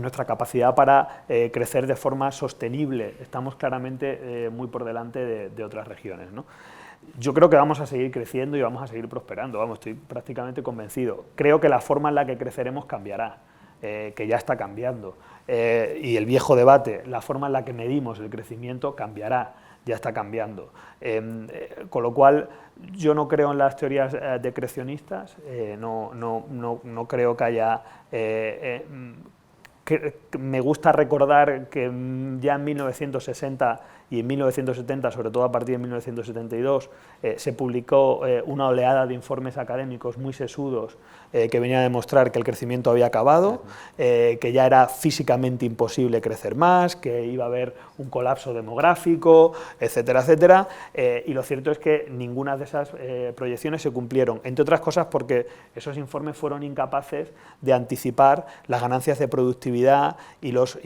S2: nuestra capacidad para crecer de forma sostenible, estamos claramente muy por delante de otras regiones, ¿no? Yo creo que vamos a seguir creciendo y vamos a seguir prosperando, estoy prácticamente convencido. Creo que la forma en la que creceremos cambiará, que ya está cambiando. Y el viejo debate, la forma en la que medimos el crecimiento cambiará, ya está cambiando. Con lo cual, yo no creo en las teorías decrecionistas, no creo que haya... me gusta recordar que ya en 1960 y en 1970, sobre todo a partir de 1972, se publicó una oleada de informes académicos muy sesudos que venían a demostrar que el crecimiento había acabado, que ya era físicamente imposible crecer más, que iba a haber un colapso demográfico, etcétera, etcétera, y lo cierto es que ninguna de esas proyecciones se cumplieron, entre otras cosas porque esos informes fueron incapaces de anticipar las ganancias de productividad y las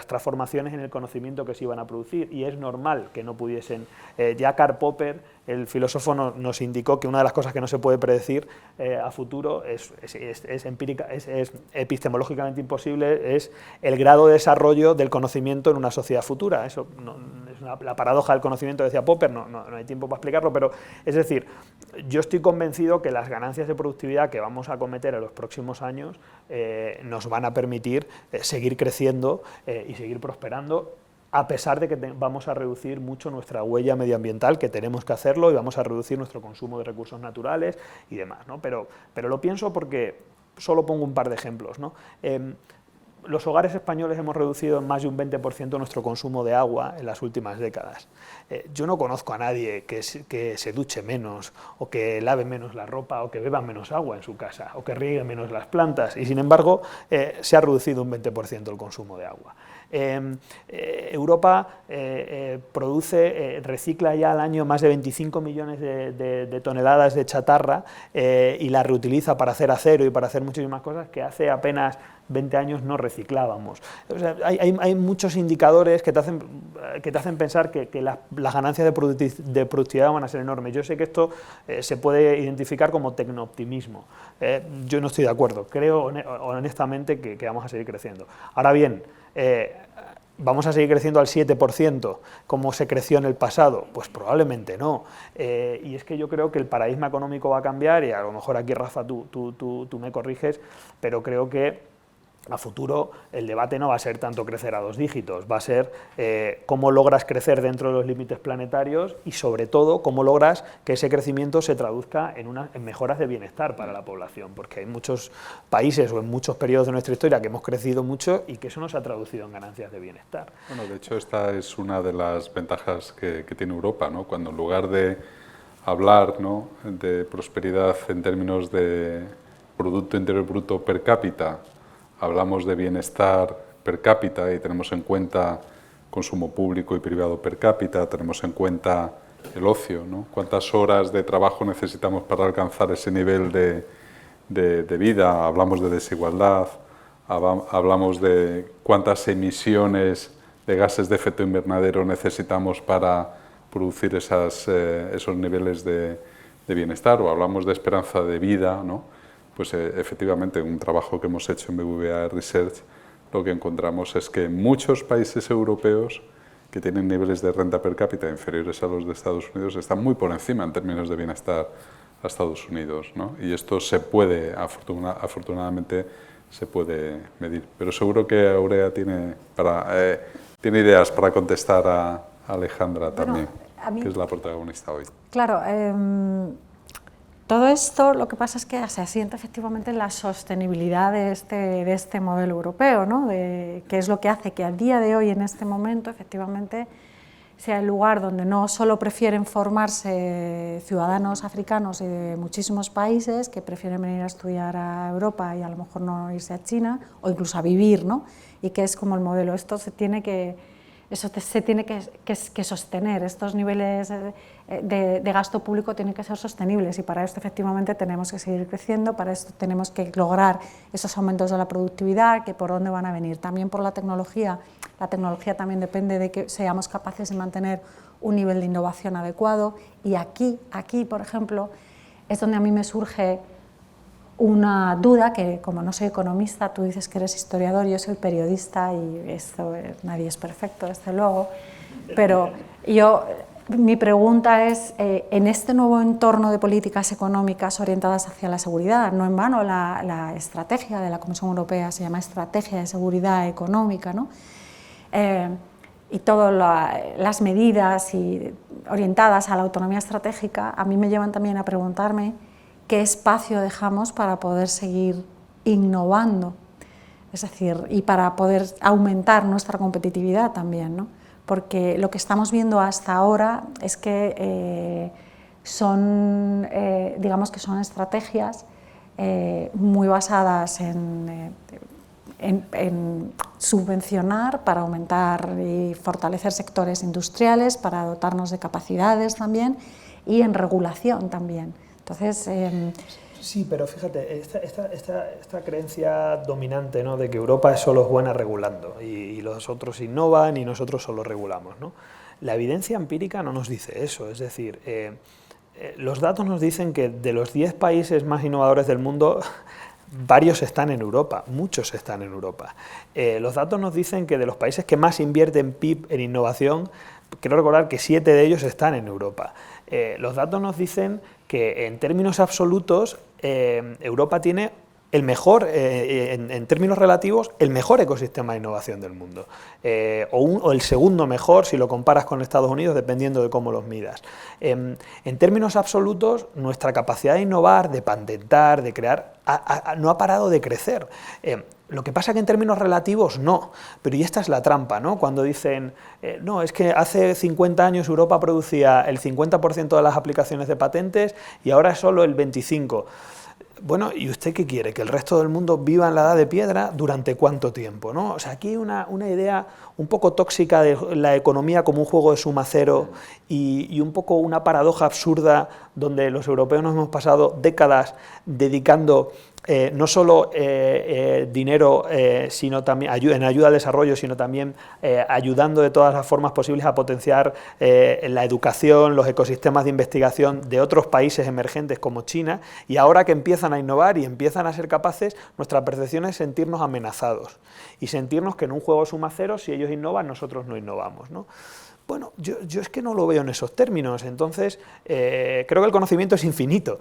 S2: transformaciones en el conocimiento que se iban iban a producir, y es normal que no pudiesen. Ya Karl Popper, el filósofo, nos indicó que una de las cosas que no se puede predecir a futuro es epistemológicamente imposible, es el grado de desarrollo del conocimiento en una sociedad futura. Eso es la paradoja del conocimiento, decía Popper, no hay tiempo para explicarlo, pero es decir, yo estoy convencido que las ganancias de productividad que vamos a cometer en los próximos años nos van a permitir seguir creciendo y seguir prosperando, a pesar de que vamos a reducir mucho nuestra huella medioambiental, que tenemos que hacerlo, y vamos a reducir nuestro consumo de recursos naturales y demás, ¿no? Pero lo pienso porque, solo pongo un par de ejemplos, ¿no? Los hogares españoles hemos reducido en más de un 20% nuestro consumo de agua en las últimas décadas. Yo no conozco a nadie que se duche menos, o que lave menos la ropa, o que beba menos agua en su casa, o que riegue menos las plantas, y sin embargo se ha reducido un 20% el consumo de agua. Europa recicla ya al año más de 25 millones de toneladas de chatarra y la reutiliza para hacer acero y para hacer muchísimas cosas que hace apenas 20 años no reciclábamos. O sea, hay muchos indicadores que te hacen pensar que las ganancias de productividad van a ser enormes. Yo sé que esto se puede identificar como tecnooptimismo. Yo no estoy de acuerdo. Creo honestamente que vamos a seguir creciendo. Ahora bien, ¿vamos a seguir creciendo al 7% como se creció en el pasado? Pues probablemente no. Y es que yo creo que el paradigma económico va a cambiar, y a lo mejor aquí, Rafa, tú me corriges, pero creo que a futuro el debate no va a ser tanto crecer a 2 dígitos, va a ser cómo logras crecer dentro de los límites planetarios, y sobre todo cómo logras que ese crecimiento se traduzca en mejoras de bienestar para la población, porque hay muchos países o en muchos periodos de nuestra historia que hemos crecido mucho y que eso no se ha traducido en ganancias de bienestar.
S1: Bueno, de hecho esta es una de las ventajas que tiene Europa, ¿no? Cuando en lugar de hablar, ¿no?, de prosperidad en términos de Producto Interior Bruto per cápita, hablamos de bienestar per cápita y tenemos en cuenta consumo público y privado per cápita, tenemos en cuenta el ocio, ¿no? Cuántas horas de trabajo necesitamos para alcanzar ese nivel de vida, hablamos de desigualdad, hablamos de cuántas emisiones de gases de efecto invernadero necesitamos para producir esos niveles de bienestar, o hablamos de esperanza de vida, ¿no? Pues efectivamente, un trabajo que hemos hecho en BBVA Research, lo que encontramos es que muchos países europeos que tienen niveles de renta per cápita inferiores a los de Estados Unidos están muy por encima en términos de bienestar a Estados Unidos, ¿no? Y esto se puede, afortunadamente, se puede medir. Pero seguro que Aurea tiene ideas para contestar a Alejandra también, que es la protagonista hoy.
S3: Claro, todo esto lo que pasa es que se asienta efectivamente en la sostenibilidad de este modelo europeo, ¿no? Que es lo que hace que a día de hoy, en este momento, efectivamente, sea el lugar donde no solo prefieren formarse ciudadanos africanos de muchísimos países que prefieren venir a estudiar a Europa y a lo mejor no irse a China, o incluso a vivir, ¿no? Y que es como el modelo. Esto se tiene que sostener, estos niveles de gasto público tienen que ser sostenibles, y para esto efectivamente tenemos que seguir creciendo, para esto tenemos que lograr esos aumentos de la productividad, que por dónde van a venir, también por la tecnología también depende de que seamos capaces de mantener un nivel de innovación adecuado, y aquí por ejemplo, es donde a mí me surge una duda, que como no soy economista, tú dices que eres historiador, yo soy periodista, y esto nadie es perfecto, desde luego, pero mi pregunta es, en este nuevo entorno de políticas económicas orientadas hacia la seguridad, no en vano la estrategia de la Comisión Europea se llama Estrategia de Seguridad Económica, ¿no? Y todas las medidas orientadas a la autonomía estratégica, a mí me llevan también a preguntarme qué espacio dejamos para poder seguir innovando, es decir, y para poder aumentar nuestra competitividad también, ¿no? Porque lo que estamos viendo hasta ahora es que digamos que son estrategias muy basadas en subvencionar para aumentar y fortalecer sectores industriales, para dotarnos de capacidades también, y en regulación también. Entonces,
S2: Sí, pero fíjate, esta creencia dominante, ¿no?, de que Europa solo es buena regulando y los otros innovan y nosotros solo regulamos, ¿no? La evidencia empírica no nos dice eso, es decir, los datos nos dicen que de los 10 países más innovadores del mundo, varios están en Europa, muchos están en Europa. Los datos nos dicen que de los países que más invierten PIB en innovación, quiero recordar que 7 de ellos están en Europa. Los datos nos dicen que en términos absolutos Europa tiene el mejor, en términos relativos, el mejor ecosistema de innovación del mundo, o el segundo mejor si lo comparas con Estados Unidos, dependiendo de cómo los midas. En términos absolutos, nuestra capacidad de innovar, de patentar, de crear, no ha parado de crecer. Lo que pasa que en términos relativos no, pero y esta es la trampa, ¿no? Cuando dicen, no, es que hace 50 años Europa producía el 50% de las aplicaciones de patentes y ahora es solo el 25%. Bueno, ¿y usted qué quiere? ¿Que el resto del mundo viva en la edad de piedra? ¿Durante cuánto tiempo? ¿No? O sea, aquí hay una idea un poco tóxica de la economía como un juego de suma cero y un poco una paradoja absurda donde los europeos nos hemos pasado décadas dedicando no solo dinero sino también en ayuda al desarrollo, sino también ayudando de todas las formas posibles a potenciar la educación, los ecosistemas de investigación de otros países emergentes como China, y ahora que empiezan a innovar y empiezan a ser capaces, nuestra percepción es sentirnos amenazados y sentirnos que en un juego suma cero, si ellos innovan, nosotros no innovamos, ¿no? Bueno, yo es que no lo veo en esos términos, entonces creo que el conocimiento es infinito,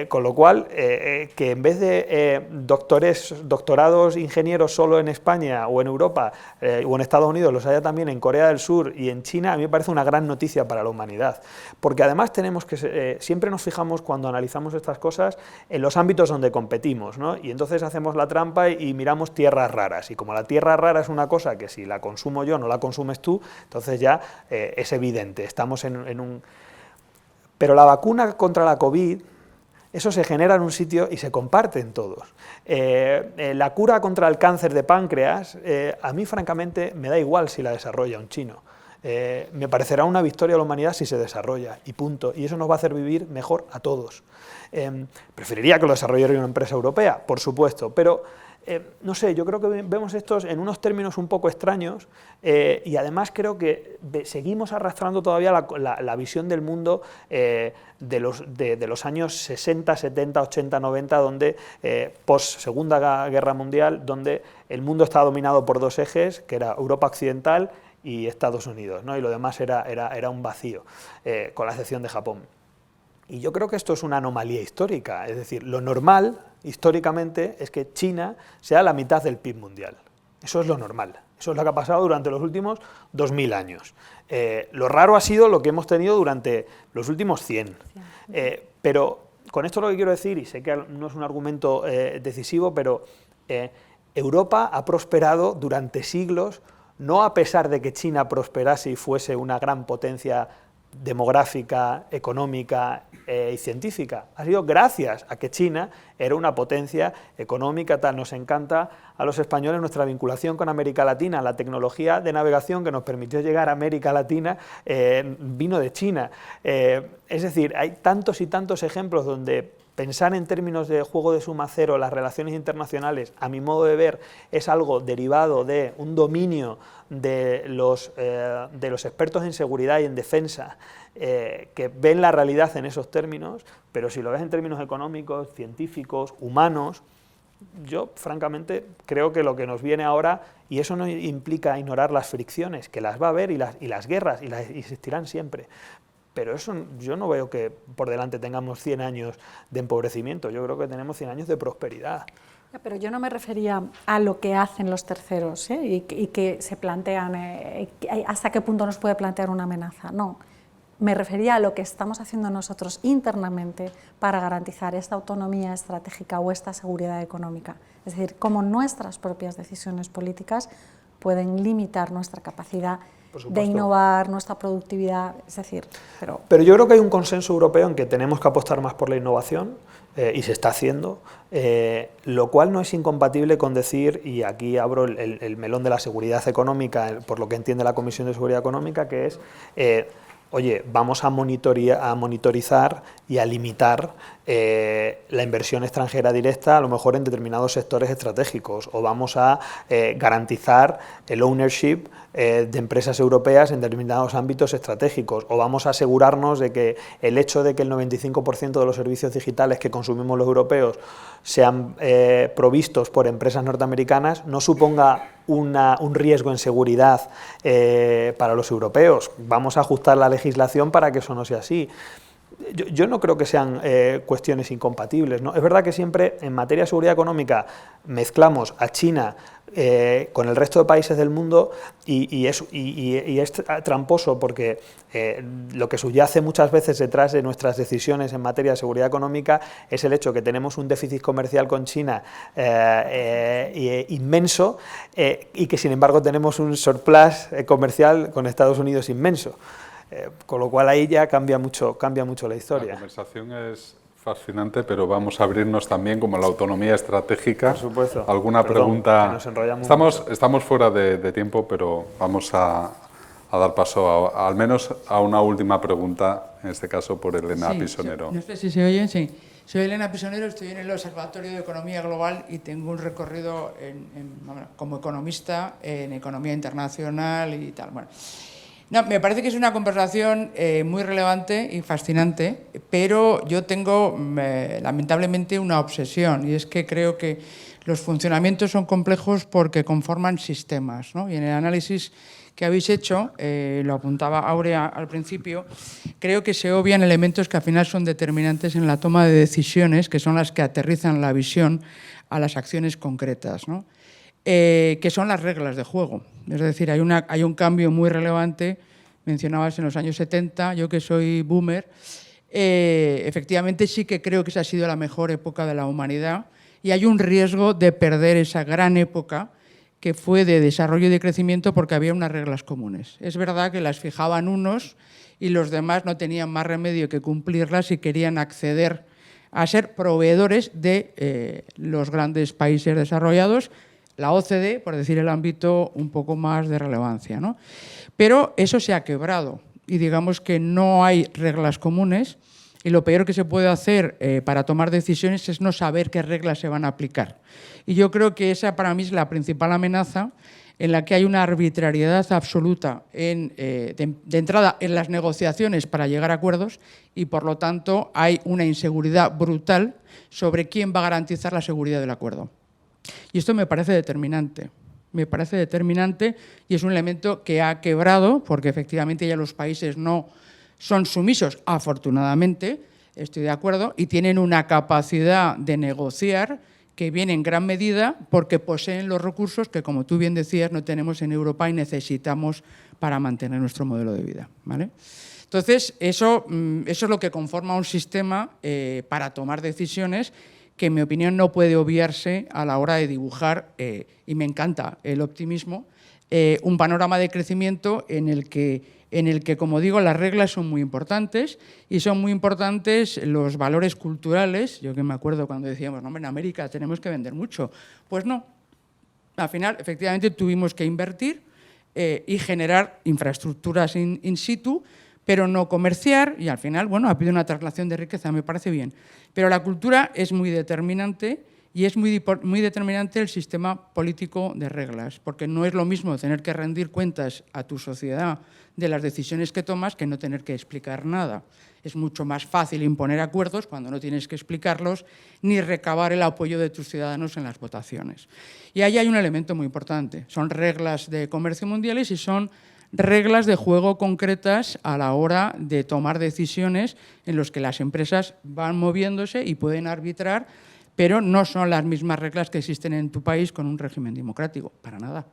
S2: con lo cual que en vez de doctorados, ingenieros solo en España o en Europa o en Estados Unidos, los haya también en Corea del Sur y en China, a mí me parece una gran noticia para la humanidad, porque además tenemos que, siempre nos fijamos cuando analizamos estas cosas en los ámbitos donde competimos, ¿no? Y entonces hacemos la trampa y miramos tierras raras, y como la tierra rara es una cosa que si la consumo yo no la consumes tú, entonces ya es evidente, estamos en un... Pero la vacuna contra la COVID, eso se genera en un sitio y se comparte en todos. La cura contra el cáncer de páncreas, a mí francamente me da igual si la desarrolla un chino. Me parecerá una victoria a la humanidad si se desarrolla, y punto. Y eso nos va a hacer vivir mejor a todos. Preferiría que lo desarrollara una empresa europea, por supuesto, pero... no sé, yo creo que vemos estos en unos términos un poco extraños y además creo que seguimos arrastrando todavía la visión del mundo de los años 60, 70, 80, 90, donde post Segunda Guerra Mundial, donde el mundo estaba dominado por dos ejes, que era Europa Occidental y Estados Unidos, ¿no? Y lo demás era un vacío, con la excepción de Japón. Y yo creo que esto es una anomalía histórica, es decir, lo normal, históricamente, es que China sea la mitad del PIB mundial. Eso es lo normal, eso es lo que ha pasado durante los últimos 2000 años. Lo raro ha sido lo que hemos tenido durante los últimos 100. Pero con esto lo que quiero decir, y sé que no es un argumento decisivo, pero Europa ha prosperado durante siglos, no a pesar de que China prosperase y fuese una gran potencia demográfica, económica y científica. Ha sido gracias a que China era una potencia económica, tal. Nos encanta a los españoles nuestra vinculación con América Latina. La tecnología de navegación que nos permitió llegar a América Latina vino de China. Es decir, hay tantos y tantos ejemplos donde pensar en términos de juego de suma cero, las relaciones internacionales, a mi modo de ver, es algo derivado de un dominio de los expertos en seguridad y en defensa que ven la realidad en esos términos, pero si lo ves en términos económicos, científicos, humanos, yo francamente creo que lo que nos viene ahora, y eso no implica ignorar las fricciones, que las va a haber y las guerras, y existirán siempre, pero eso yo no veo que por delante tengamos 100 años de empobrecimiento, yo creo que tenemos 100 años de prosperidad.
S3: Pero yo no me refería a lo que hacen los terceros y que se plantean, hasta qué punto nos puede plantear una amenaza, no. Me refería a lo que estamos haciendo nosotros internamente para garantizar esta autonomía estratégica o esta seguridad económica. Es decir, cómo nuestras propias decisiones políticas pueden limitar nuestra capacidad de innovar, nuestra productividad, es decir...
S2: Pero yo creo que hay un consenso europeo en que tenemos que apostar más por la innovación, y se está haciendo, lo cual no es incompatible con decir, y aquí abro el melón de la seguridad económica, por lo que entiende la Comisión de Seguridad Económica, que es oye, vamos a monitorizar y a limitar la inversión extranjera directa, a lo mejor en determinados sectores estratégicos, o vamos a garantizar el ownership de empresas europeas en determinados ámbitos estratégicos, o vamos a asegurarnos de que el hecho de que el 95% de los servicios digitales que consumimos los europeos sean provistos por empresas norteamericanas no suponga un riesgo en seguridad para los europeos. Vamos a ajustar la legislación para que eso no sea así. Yo no creo que sean cuestiones incompatibles, ¿no? Es verdad que siempre en materia de seguridad económica mezclamos a China con el resto de países del mundo y es tramposo porque lo que subyace muchas veces detrás de nuestras decisiones en materia de seguridad económica es el hecho que tenemos un déficit comercial con China inmenso y que sin embargo tenemos un surplus comercial con Estados Unidos inmenso. Con lo cual ahí ya cambia mucho la historia.
S1: La conversación es fascinante, pero vamos a abrirnos también como la autonomía estratégica.
S2: Por supuesto.
S1: ¿Alguna
S2: Perdón,
S1: pregunta?
S2: que nos enrollamos
S1: Estamos fuera de tiempo, pero vamos a dar paso al menos a una última pregunta, en este caso por Elena Pisonero.
S5: No sé si se oye, sí. Soy Elena Pisonero, estoy en el Observatorio de Economía Global y tengo un recorrido como economista en economía internacional y tal. Bueno, no, me parece que es una conversación muy relevante y fascinante, pero yo tengo lamentablemente una obsesión, y es que creo que los funcionamientos son complejos porque conforman sistemas, ¿no? Y en el análisis que habéis hecho, lo apuntaba Aurea al principio, creo que se obvian elementos que al final son determinantes en la toma de decisiones, que son las que aterrizan la visión a las acciones concretas, ¿no? Que son las reglas de juego. Es decir, hay un cambio muy relevante, mencionabas en los años 70, yo que soy boomer, efectivamente sí que creo que esa ha sido la mejor época de la humanidad y hay un riesgo de perder esa gran época que fue de desarrollo y de crecimiento porque había unas reglas comunes. Es verdad que las fijaban unos y los demás no tenían más remedio que cumplirlas y querían acceder a ser proveedores de los grandes países desarrollados, la OCDE, por decir el ámbito un poco más de relevancia, ¿no? Pero eso se ha quebrado y digamos que no hay reglas comunes y lo peor que se puede hacer para tomar decisiones es no saber qué reglas se van a aplicar. Y yo creo que esa para mí es la principal amenaza en la que hay una arbitrariedad absoluta de entrada en las negociaciones para llegar a acuerdos y por lo tanto hay una inseguridad brutal sobre quién va a garantizar la seguridad del acuerdo. Y esto me parece determinante y es un elemento que ha quebrado porque efectivamente ya los países no son sumisos, afortunadamente, estoy de acuerdo, y tienen una capacidad de negociar que viene en gran medida porque poseen los recursos que, como tú bien decías, no tenemos en Europa y necesitamos para mantener nuestro modelo de vida, ¿vale? Entonces, eso es lo que conforma un sistema para tomar decisiones que en mi opinión no puede obviarse a la hora de dibujar, y me encanta el optimismo, un panorama de crecimiento en el que, como digo, las reglas son muy importantes y son muy importantes los valores culturales. Yo que me acuerdo cuando decíamos, no, en América tenemos que vender mucho. Pues no, al final efectivamente tuvimos que invertir y generar infraestructuras in situ, pero no comerciar, y al final, bueno, ha habido una traslación de riqueza, me parece bien. Pero la cultura es muy determinante y es muy determinante el sistema político de reglas, porque no es lo mismo tener que rendir cuentas a tu sociedad de las decisiones que tomas que no tener que explicar nada. Es mucho más fácil imponer acuerdos cuando no tienes que explicarlos ni recabar el apoyo de tus ciudadanos en las votaciones. Y ahí hay un elemento muy importante, son reglas de comercio mundiales y son reglas de juego concretas a la hora de tomar decisiones en los que las empresas van moviéndose y pueden arbitrar, pero no son las mismas reglas que existen en tu país con un régimen democrático, para nada.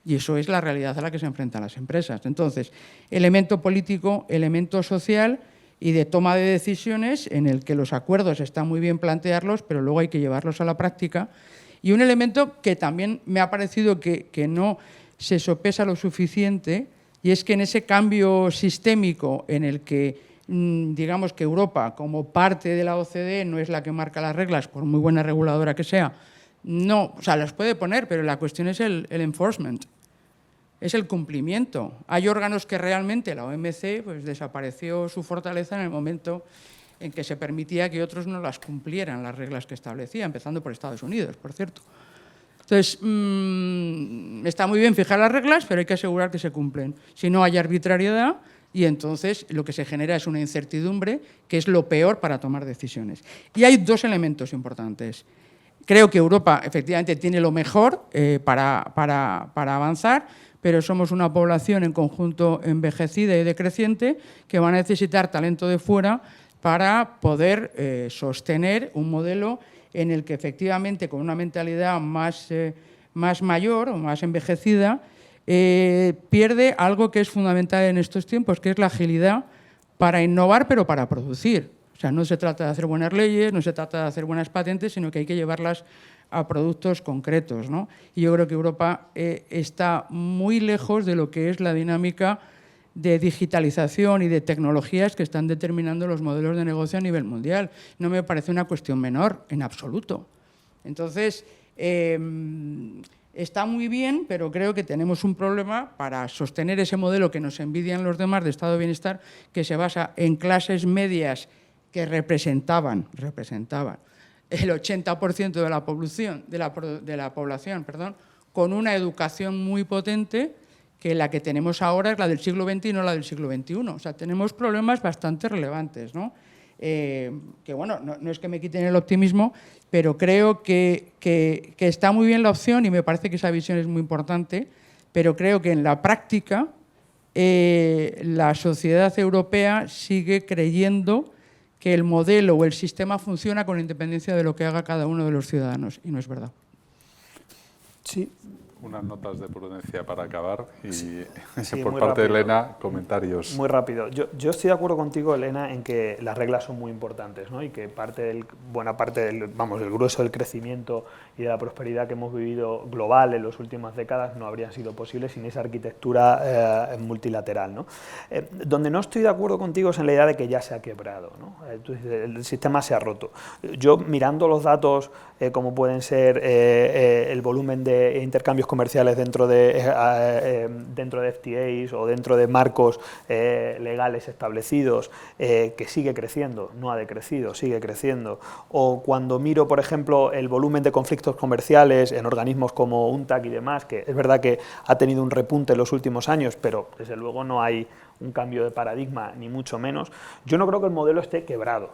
S5: Y eso es la realidad a la que se enfrentan las empresas. Entonces, elemento político, elemento social y de toma de decisiones en el que los acuerdos están muy bien plantearlos, pero luego hay que llevarlos a la práctica. Y un elemento que también me ha parecido que no se sopesa lo suficiente, y es que en ese cambio sistémico en el que, digamos que Europa, como parte de la OCDE, no es la que marca las reglas, por muy buena reguladora que sea, no, o sea, las puede poner, pero la cuestión es el enforcement. es el cumplimiento. Hay órganos que realmente, la OMC, pues desapareció su fortaleza en el momento en que se permitía que otros no las cumplieran, las reglas que establecía, empezando por Estados Unidos, por cierto. Entonces, está muy bien fijar las reglas, pero hay que asegurar que se cumplen. Si no, hay arbitrariedad y entonces lo que se genera es una incertidumbre, que es lo peor para tomar decisiones. Y hay dos elementos importantes. Creo que Europa efectivamente tiene lo mejor para avanzar, pero somos una población en conjunto envejecida y decreciente que va a necesitar talento de fuera para poder sostener un modelo en el que efectivamente con una mentalidad más mayor o más envejecida pierde algo que es fundamental en estos tiempos, que es la agilidad para innovar pero para producir. O sea, no se trata de hacer buenas leyes, no se trata de hacer buenas patentes, sino que hay que llevarlas a productos concretos, ¿no? Y yo creo que Europa está muy lejos de lo que es la dinámica de digitalización y de tecnologías que están determinando los modelos de negocio a nivel mundial. No me parece una cuestión menor, en absoluto. Entonces, está muy bien, pero creo que tenemos un problema para sostener ese modelo que nos envidian los demás de estado de bienestar, que se basa en clases medias que representaban el 80% de la población, con una educación muy potente, que la que tenemos ahora es la del siglo XX y no la del siglo XXI. O sea, tenemos problemas bastante relevantes, ¿no? Que bueno, no es que me quiten el optimismo, pero creo que está muy bien la opción y me parece que esa visión es muy importante, pero creo que en la práctica la sociedad europea sigue creyendo que el modelo o el sistema funciona con independencia de lo que haga cada uno de los ciudadanos, y no es verdad.
S2: Sí.
S1: Unas notas de prudencia para acabar y
S2: Sí,
S1: por
S2: muy
S1: parte
S2: rápido.
S1: de Elena, comentarios.
S2: Muy rápido. Yo estoy de acuerdo contigo, Elena, en que las reglas son muy importantes, ¿no? Y que buena parte del grueso del crecimiento y de la prosperidad que hemos vivido global en las últimas décadas no habrían sido posibles sin esa arquitectura multilateral, ¿no? Donde no estoy de acuerdo contigo es en la idea de que ya se ha quebrado, ¿no? El sistema se ha roto. Yo, mirando los datos, como pueden ser el volumen de intercambios comerciales dentro de FTAs o dentro de marcos legales establecidos, que sigue creciendo, no ha decrecido, sigue creciendo. O cuando miro, por ejemplo, el volumen de conflictos comerciales en organismos como UNTAC y demás, que es verdad que ha tenido un repunte en los últimos años, pero desde luego no hay un cambio de paradigma, ni mucho menos. Yo no creo que el modelo esté quebrado.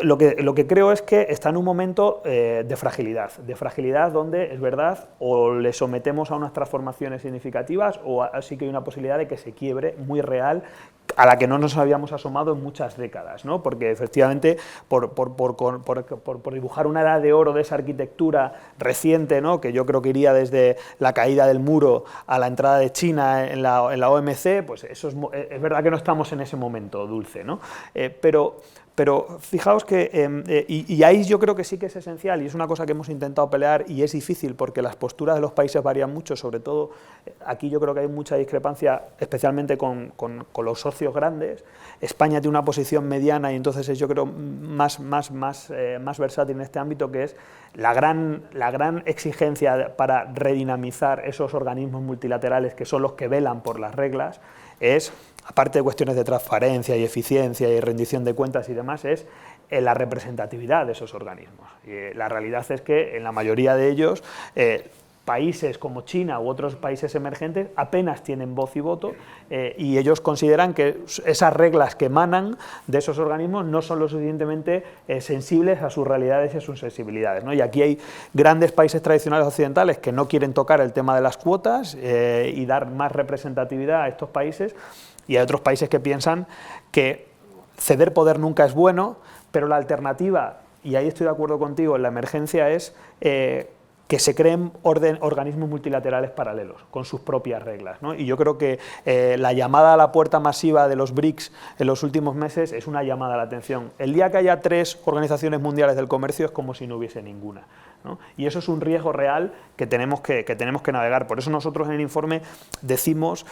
S2: Lo que creo es que está en un momento de fragilidad donde, es verdad, o le sometemos a unas transformaciones significativas o sí que hay una posibilidad de que se quiebre muy real, a la que no nos habíamos asomado en muchas décadas, ¿no? Porque efectivamente por dibujar una edad de oro de esa arquitectura reciente, ¿no? Que yo creo que iría desde la caída del muro a la entrada de China en la OMC, pues eso es verdad que no estamos en ese momento dulce, ¿no? Pero fijaos que, y ahí yo creo que sí que es esencial, y es una cosa que hemos intentado pelear, y es difícil porque las posturas de los países varían mucho, sobre todo aquí yo creo que hay mucha discrepancia, especialmente con los socios grandes. España tiene una posición mediana y entonces es, yo creo, más versátil en este ámbito, que es la gran exigencia para redinamizar esos organismos multilaterales que son los que velan por las reglas, es, aparte de cuestiones de transparencia y eficiencia y rendición de cuentas y demás, es la representatividad de esos organismos. Y la realidad es que en la mayoría de ellos países como China u otros países emergentes apenas tienen voz y voto, y ellos consideran que esas reglas que emanan de esos organismos no son lo suficientemente sensibles a sus realidades y a sus sensibilidades, ¿no? Y aquí hay grandes países tradicionales occidentales que no quieren tocar el tema de las cuotas y dar más representatividad a estos países, y hay otros países que piensan que ceder poder nunca es bueno, pero la alternativa, y ahí estoy de acuerdo contigo, en la emergencia es que se creen organismos multilaterales paralelos, con sus propias reglas, ¿no? Y yo creo que la llamada a la puerta masiva de los BRICS en los últimos meses es una llamada a la atención. El día que haya 3 organizaciones mundiales del comercio es como si no hubiese ninguna, ¿no? Y eso es un riesgo real que tenemos que navegar. Por eso nosotros en el informe decimos,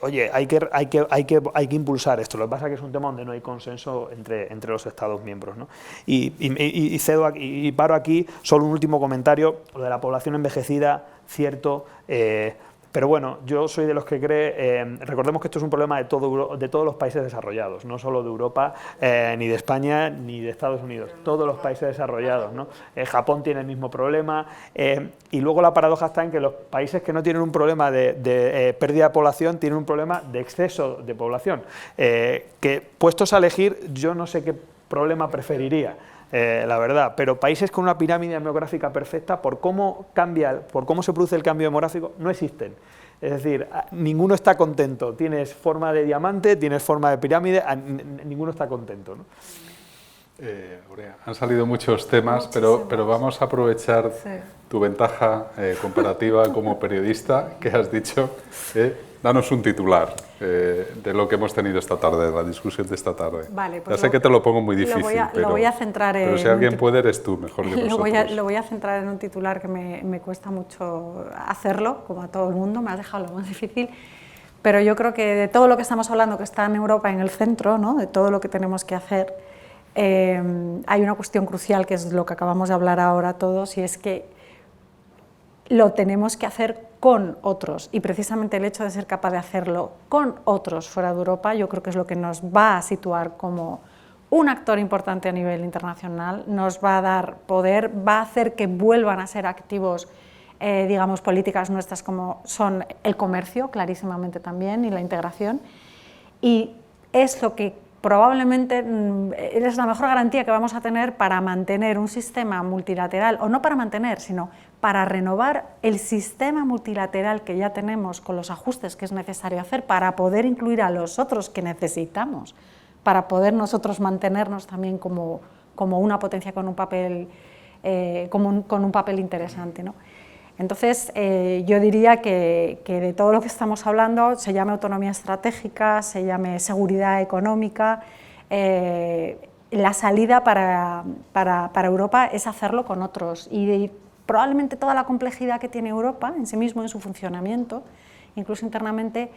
S2: oye, hay que impulsar esto. Lo que pasa es que es un tema donde no hay consenso entre los Estados miembros, ¿no? Y cedo aquí, y paro aquí, solo un último comentario, lo de la población envejecida, cierto, Pero bueno, yo soy de los que cree, recordemos que esto es un problema de todos los países desarrollados, no solo de Europa, ni de España, ni de Estados Unidos, todos los países desarrollados, ¿no? Japón tiene el mismo problema, y luego la paradoja está en que los países que no tienen un problema de pérdida de población tienen un problema de exceso de población, que puestos a elegir yo no sé qué problema preferiría. La verdad, pero países con una pirámide demográfica perfecta, por cómo se produce el cambio demográfico, no existen. Es decir, ninguno está contento. Tienes forma de diamante, tienes forma de pirámide, ninguno está contento, ¿no?
S1: Aurea, han salido muchos temas, pero vamos a aprovechar tu ventaja comparativa como periodista, que has dicho. Danos un titular de lo que hemos tenido esta tarde, de la discusión de esta tarde.
S3: Vale, pues
S1: ya sé que te lo pongo muy difícil,
S3: lo voy a centrar en
S1: pero si alguien puede, eres tú, mejor que nosotros.
S3: Lo voy a centrar en un titular que me cuesta mucho hacerlo, como a todo el mundo, me has dejado lo más difícil, pero yo creo que de todo lo que estamos hablando, que está en Europa en el centro, ¿no? De todo lo que tenemos que hacer, hay una cuestión crucial, que es lo que acabamos de hablar ahora todos, y es que lo tenemos que hacer con otros, y precisamente el hecho de ser capaz de hacerlo con otros fuera de Europa, yo creo que es lo que nos va a situar como un actor importante a nivel internacional, nos va a dar poder, va a hacer que vuelvan a ser activos, digamos, políticas nuestras como son el comercio, clarísimamente también, y la integración, y es lo que probablemente es la mejor garantía que vamos a tener para mantener un sistema multilateral, o no para mantener, sino para renovar el sistema multilateral que ya tenemos con los ajustes que es necesario hacer para poder incluir a los otros que necesitamos, para poder nosotros mantenernos también como una potencia con un papel, con un papel interesante, ¿no? Entonces, yo diría que de todo lo que estamos hablando, se llame autonomía estratégica, se llame seguridad económica, la salida para Europa es hacerlo con otros, y probablemente toda la complejidad que tiene Europa en sí mismo, en su funcionamiento, incluso internamente,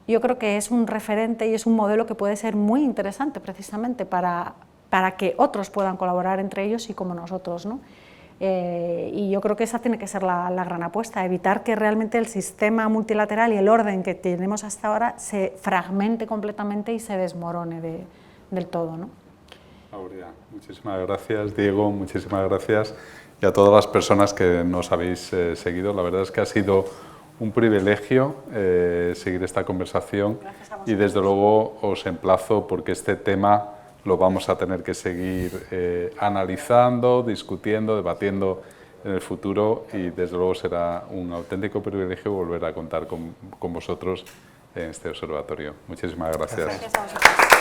S3: yo creo que es un referente y es un modelo que puede ser muy interesante precisamente para que otros puedan colaborar entre ellos y como nosotros, ¿no? Y yo creo que esa tiene que ser la gran apuesta, evitar que realmente el sistema multilateral y el orden que tenemos hasta ahora se fragmente completamente y se desmorone del todo, ¿no?
S1: Aurea, muchísimas gracias. Diego, muchísimas gracias. Y a todas las personas que nos habéis seguido, la verdad es que ha sido un privilegio seguir esta conversación, y desde luego os emplazo, porque este tema lo vamos a tener que seguir analizando, discutiendo, debatiendo en el futuro, y desde luego será un auténtico privilegio volver a contar con vosotros en este observatorio. Muchísimas gracias.
S3: Gracias a vosotros.